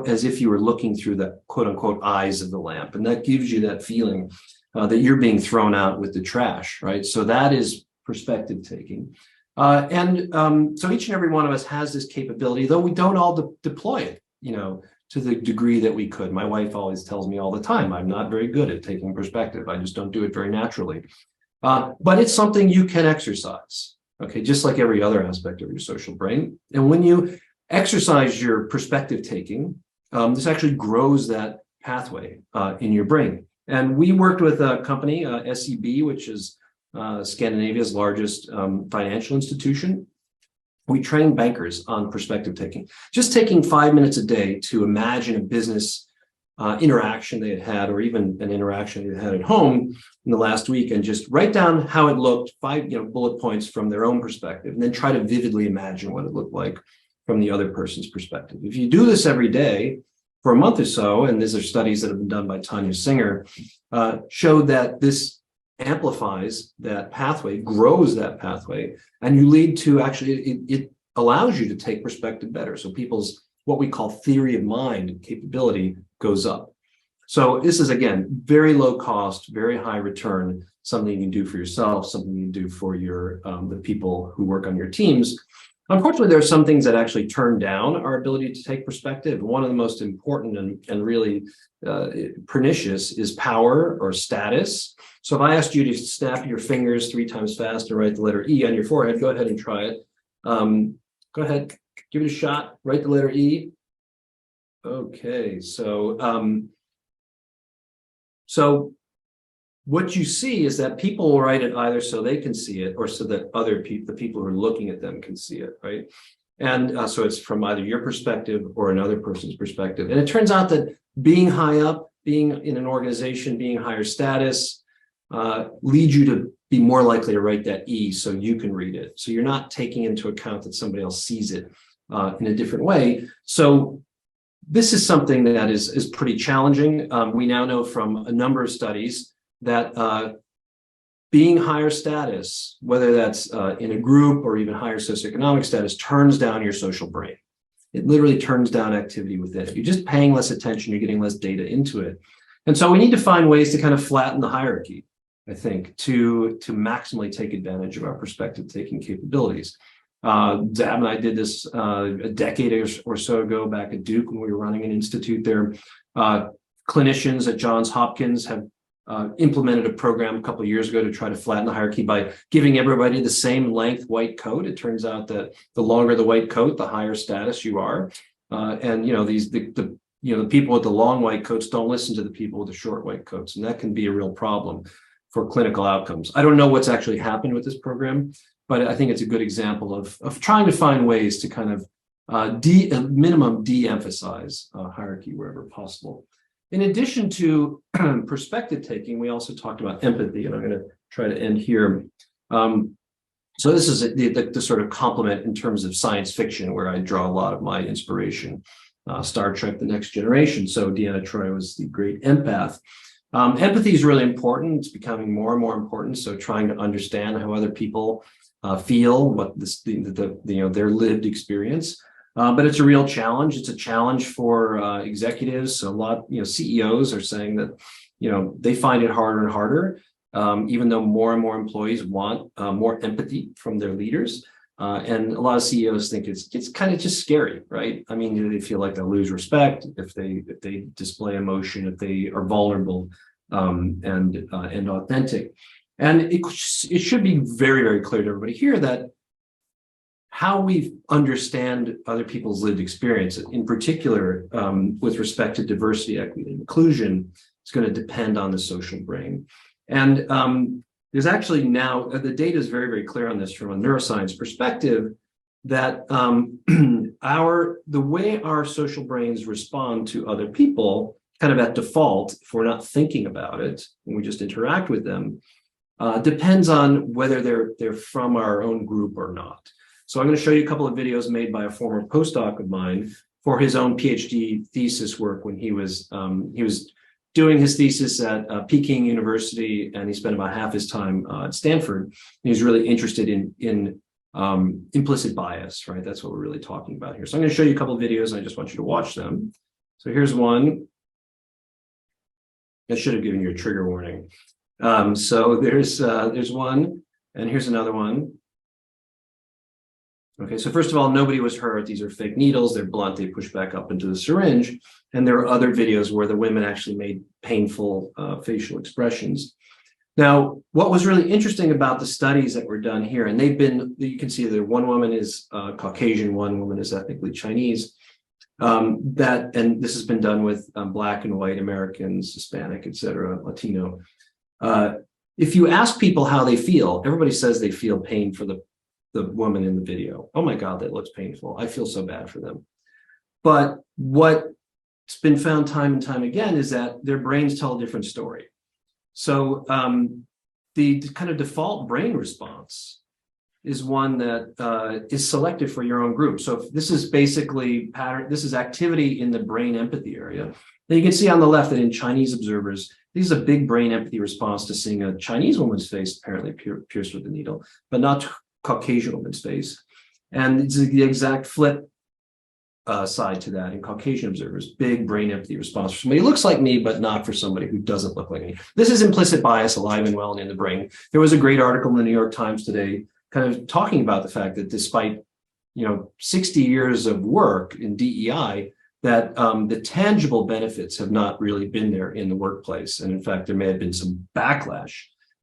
as if you were looking through the quote unquote eyes of the lamp. And that gives you that feeling that you're being thrown out with the trash, right? So that is perspective taking. So each and every one of us has this capability, though we don't all deploy it, to the degree that we could. My wife always tells me all the time, I'm not very good at taking perspective. I just don't do it very naturally. But it's something you can exercise, okay? Just like every other aspect of your social brain. And when you exercise your perspective taking, this actually grows that pathway in your brain. And we worked with a company, SEB, which is Scandinavia's largest financial institution. We train bankers on perspective taking, just taking 5 minutes a day to imagine a business interaction they had, or even an interaction they had at home in the last week, and just write down how it looked, 5 bullet points from their own perspective, and then try to vividly imagine what it looked like from the other person's perspective. If you do this every day for a month or so, and these are studies that have been done by Tanya Singer, showed that this amplifies that pathway, grows that pathway, and you lead to actually, it allows you to take perspective better. So people's, what we call theory of mind and capability goes up. So this is, again, very low cost, very high return, something you can do for yourself, something you can do for your the people who work on your teams. Unfortunately, there are some things that actually turn down our ability to take perspective. One of the most important and really pernicious is power or status. So if I asked you to snap your fingers 3 times fast and write the letter E on your forehead, go ahead and try it. Go ahead, give it a shot, write the letter E. Okay, so what you see is that people will write it either so they can see it or so that other people, the people who are looking at them, can see it, right? And so it's from either your perspective or another person's perspective. And it turns out that being high up, being in an organization, being higher status, leads you to be more likely to write that E so you can read it. So you're not taking into account that somebody else sees it in a different way. So this is something that is pretty challenging. We now know from a number of studies that being higher status, whether that's in a group or even higher socioeconomic status, turns down your social brain. It literally turns down activity within it. You're just paying less attention, you're getting less data into it. And so we need to find ways to kind of flatten the hierarchy, I think, to maximally take advantage of our perspective-taking capabilities. Zab and I did this a decade or so ago back at Duke when we were running an institute there. Clinicians at Johns Hopkins have implemented a program a couple of years ago to try to flatten the hierarchy by giving everybody the same length white coat. It turns out that the longer the white coat, the higher status you are. And the people with the long white coats don't listen to the people with the short white coats, and that can be a real problem for clinical outcomes. I don't know what's actually happened with this program, but I think it's a good example of trying to find ways to kind of minimum de-emphasize hierarchy wherever possible. In addition to perspective taking, we also talked about empathy, and I'm going to try to end here. So this is the sort of complement in terms of science fiction, where I draw a lot of my inspiration. Star Trek: The Next Generation. So Deanna Troi was the great empath. Empathy is really important. It's becoming more and more important. So trying to understand how other people feel, what their lived experience. But it's a real challenge. It's a challenge for executives. So a lot, CEOs are saying that, they find it harder and harder, even though more and more employees want more empathy from their leaders. And a lot of CEOs think it's kind of just scary, right? I mean, they feel like they'll lose respect if they display emotion, if they are vulnerable and authentic. And it should be very, very clear to everybody here that how we understand other people's lived experience, in particular with respect to diversity, equity, and inclusion, is going to depend on the social brain. And there's actually now, the data is very, very clear on this from a neuroscience perspective, that the way our social brains respond to other people, kind of at default, if we're not thinking about it, and we just interact with them, depends on whether they're from our own group or not. So I'm going to show you a couple of videos made by a former postdoc of mine for his own PhD thesis work when he was doing his thesis at Peking University, and he spent about half his time at Stanford. He was really interested in implicit bias, right? That's what we're really talking about here. So I'm going to show you a couple of videos, and I just want you to watch them. So here's one. I should have given you a trigger warning. So there's one, and here's another one. Okay, so first of all, nobody was hurt. These are fake needles. They're blunt. They push back up into the syringe. And there are other videos where the women actually made painful facial expressions. Now, what was really interesting about the studies that were done here, and they've been, you can see that one woman is Caucasian, one woman is ethnically Chinese, and this has been done with Black and white Americans, Hispanic, et cetera, Latino. If you ask people how they feel, everybody says they feel pain for the woman in the video. Oh my God, that looks painful. I feel so bad for them. But what's been found time and time again is that their brains tell a different story. So the kind of default brain response is one that is selected for your own group. So if this is basically pattern, this is activity in the brain empathy area. Then you can see on the left that in Chinese observers, this is a big brain empathy response to seeing a Chinese woman's face apparently pierced with a needle, but not Caucasian woman's face. And it's the exact flip side to that in Caucasian observers, big brain empathy response for somebody who looks like me, but not for somebody who doesn't look like me. This is implicit bias alive and well and in the brain. There was a great article in the New York Times today kind of talking about the fact that despite 60 years of work in DEI, that the tangible benefits have not really been there in the workplace. And in fact, there may have been some backlash.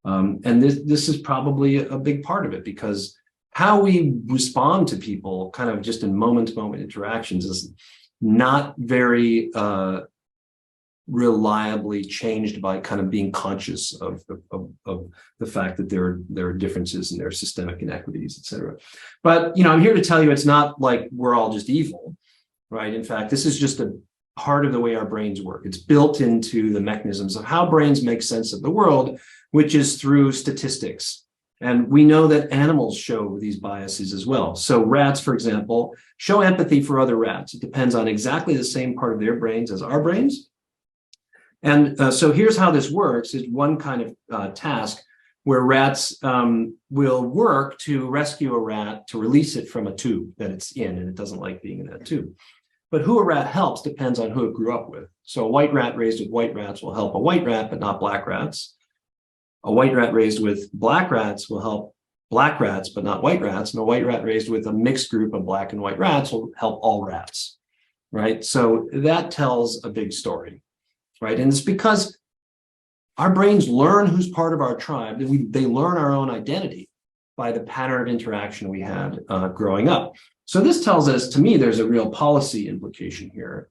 And this is probably a big part of it, because how we respond to people kind of just in moment-to-moment interactions is not very reliably changed by kind of being conscious of the fact that there are differences and there are systemic inequities, et cetera. But, I'm here to tell you it's not like we're all just evil, right? In fact, this is just a part of the way our brains work. It's built into the mechanisms of how brains make sense of the world, which is through statistics. And we know that animals show these biases as well. So rats, for example, show empathy for other rats. It depends on exactly the same part of their brains as our brains. And so here's how this works, is one kind of task where rats will work to rescue a rat, to release it from a tube that it's in, and it doesn't like being in that tube. But who a rat helps depends on who it grew up with. So a white rat raised with white rats will help a white rat, but not black rats. A white rat raised with black rats will help black rats, but not white rats. And a white rat raised with a mixed group of black and white rats will help all rats, right? So that tells a big story, right? And it's because our brains learn who's part of our tribe. They learn our own identity by the pattern of interaction we had growing up. So this tells us, to me, there's a real policy implication here,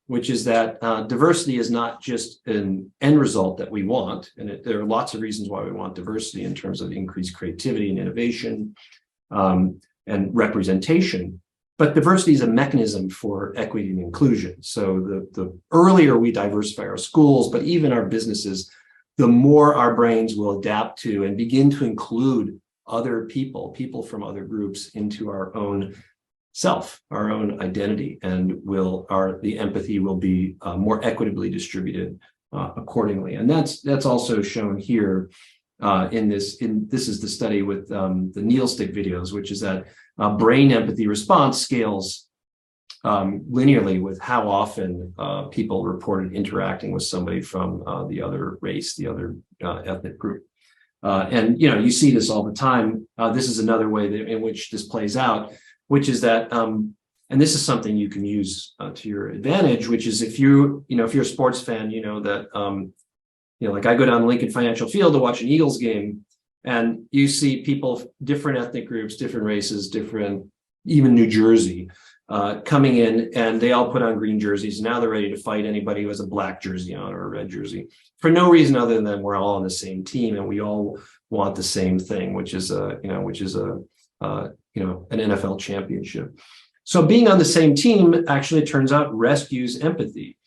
which is that diversity is not just an end result that we want. And there are lots of reasons why we want diversity in terms of increased creativity and innovation and representation. But diversity is a mechanism for equity and inclusion. So the earlier we diversify our schools, but even our businesses, the more our brains will adapt to and begin to include other people from other groups into our own self, our own identity, and the empathy will be more equitably distributed accordingly. And that's also shown here this is the study with the needle stick videos, which is that brain empathy response scales linearly with how often people reported interacting with somebody from the other race, the other ethnic group. And you see this all the time. This is another way in which this plays out, which is that, and this is something you can use to your advantage, which is if you're a sports fan, you know that, like I go down Lincoln Financial Field to watch an Eagles game, and you see people, different ethnic groups, different races, different even New Jersey, coming in, and they all put on green jerseys. Now they're ready to fight anybody who has a black jersey on or a red jersey for no reason other than we're all on the same team and we all want the same thing, which is an NFL championship. So being on the same team actually, it turns out, rescues empathy.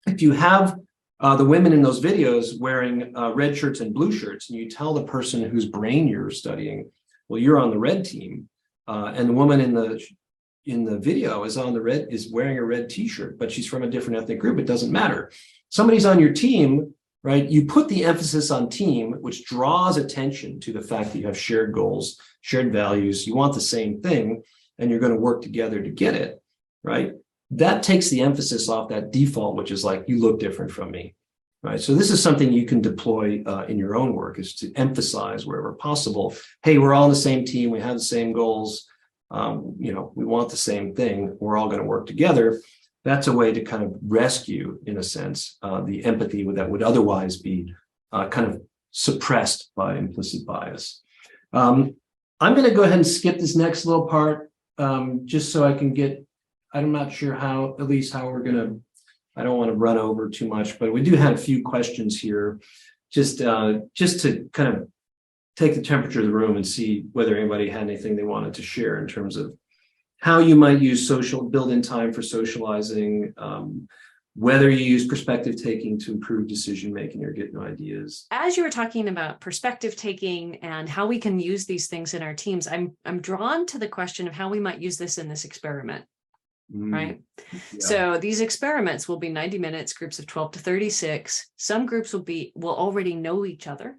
If you have the women in those videos wearing red shirts and blue shirts, and you tell the person whose brain you're studying, well, you're on the red team, and the woman in the video is wearing a red t-shirt, but she's from a different ethnic group, it doesn't matter. Somebody's on your team, right? You put the emphasis on team, which draws attention to the fact that you have shared goals, shared values, you want the same thing, and you're going to work together to get it, right? That takes the emphasis off that default, which is like, you look different from me, right? So this is something you can deploy in your own work, is to emphasize wherever possible, hey, we're all on the same team, we have the same goals, we want the same thing, we're all going to work together. That's a way to kind of rescue, in a sense, the empathy that would otherwise be kind of suppressed by implicit bias. I'm going to go ahead and skip this next little part, just so I can get, I'm not sure how, at least how we're going to, I don't want to run over too much, but we do have a few questions here, just to kind of take the temperature of the room and see whether anybody had anything they wanted to share in terms of how you might use build-in time for socializing, whether you use perspective taking to improve decision making or get new ideas. As you were talking about perspective taking and how we can use these things in our teams, I'm drawn to the question of how we might use this in this experiment. Right. Yeah. So these experiments will be 90 minutes, groups of 12 to 36. Some groups will already know each other.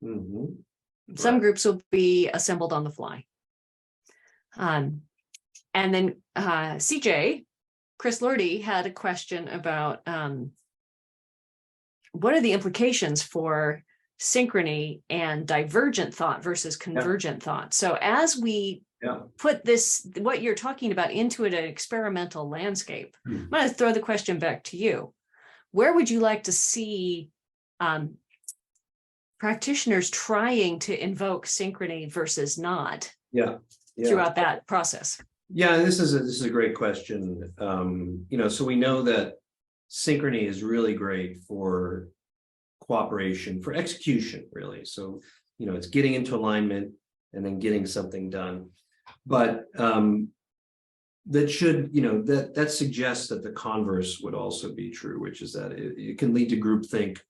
Some groups will be assembled on the fly. And then CJ, Chris Lordy, had a question about what are the implications for synchrony and divergent thought versus convergent thought. So as we put this, what you're talking about, into an experimental landscape, I'm going to throw the question back to you. Where would you like to see practitioners trying to invoke synchrony versus not throughout that process? Yeah, this is a great question. So we know that synchrony is really great for cooperation, for execution, really. So, it's getting into alignment and then getting something done. But that should, that suggests that the converse would also be true, which is that it can lead to groupthink.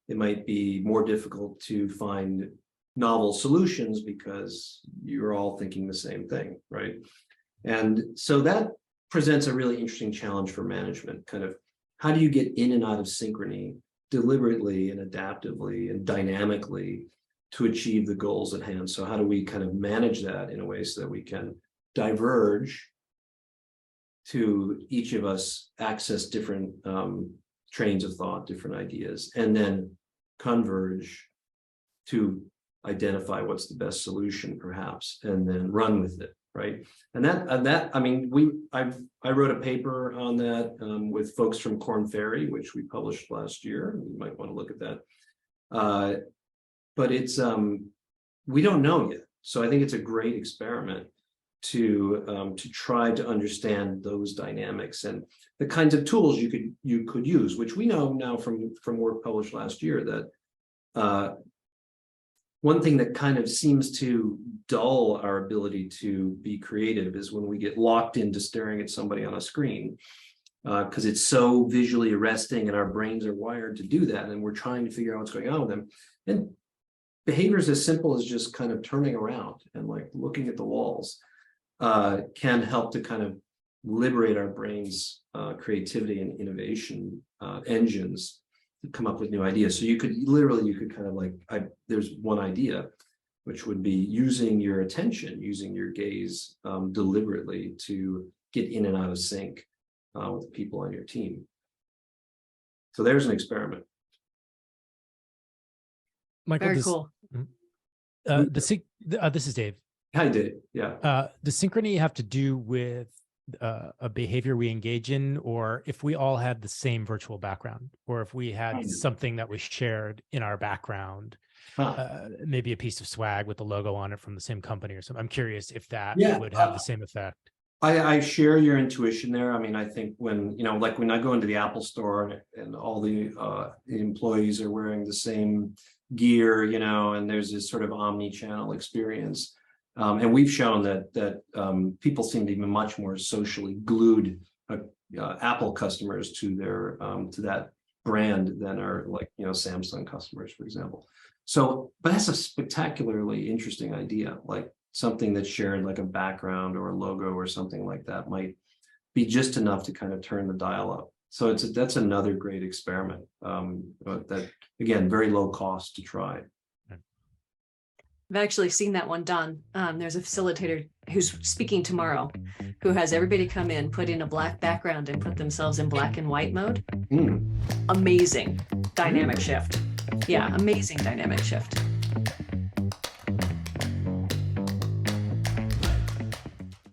It might be more difficult to find novel solutions because you're all thinking the same thing, right? And so that presents a really interesting challenge for management. Kind of, how do you get in and out of synchrony deliberately and adaptively and dynamically to achieve the goals at hand? So how do we kind of manage that in a way so that we can diverge to each of us access different trains of thought, different ideas, and then converge to identify what's the best solution, perhaps, and then run with it, right? And I wrote a paper on that with folks from Korn Ferry, which we published last year. You might want to look at that. But it's we don't know yet, so I think it's a great experiment to try to understand those dynamics and the kinds of tools you could use, which we know now from work published last year that one thing that kind of seems to dull our ability to be creative is when we get locked into staring at somebody on a screen, because it's so visually arresting and our brains are wired to do that, and we're trying to figure out what's going on with them. And behaviors as simple as just kind of turning around and like looking at the walls can help to kind of liberate our brains' creativity and innovation engines to come up with new ideas. So you could kind of like, there's one idea, which would be using your attention, using your gaze deliberately to get in and out of sync with people on your team. So there's an experiment. Michael, Very cool. This is Dave. Hi, Dave. Yeah. Does synchrony have to do with a behavior we engage in, or if we all had the same virtual background, or if we had something that was shared in our background, maybe a piece of swag with the logo on it from the same company or something. I'm curious if that Yeah, would have the same effect. I share your intuition there. I mean, I think when, like when I go into the Apple store and all the employees are wearing the same gear, and there's this sort of omni-channel experience. And we've shown that people seem to be much more socially glued, Apple customers to their to that brand than are like, Samsung customers, for example. So, but that's a spectacularly interesting idea, like something that's shared like a background or a logo or something like that might be just enough to kind of turn the dial up. So that's another great experiment that, again, very low cost to try. I've actually seen that one done. There's a facilitator who's speaking tomorrow who has everybody come in, put in a black background and put themselves in black and white mode. Amazing dynamic shift. Yeah, amazing dynamic shift.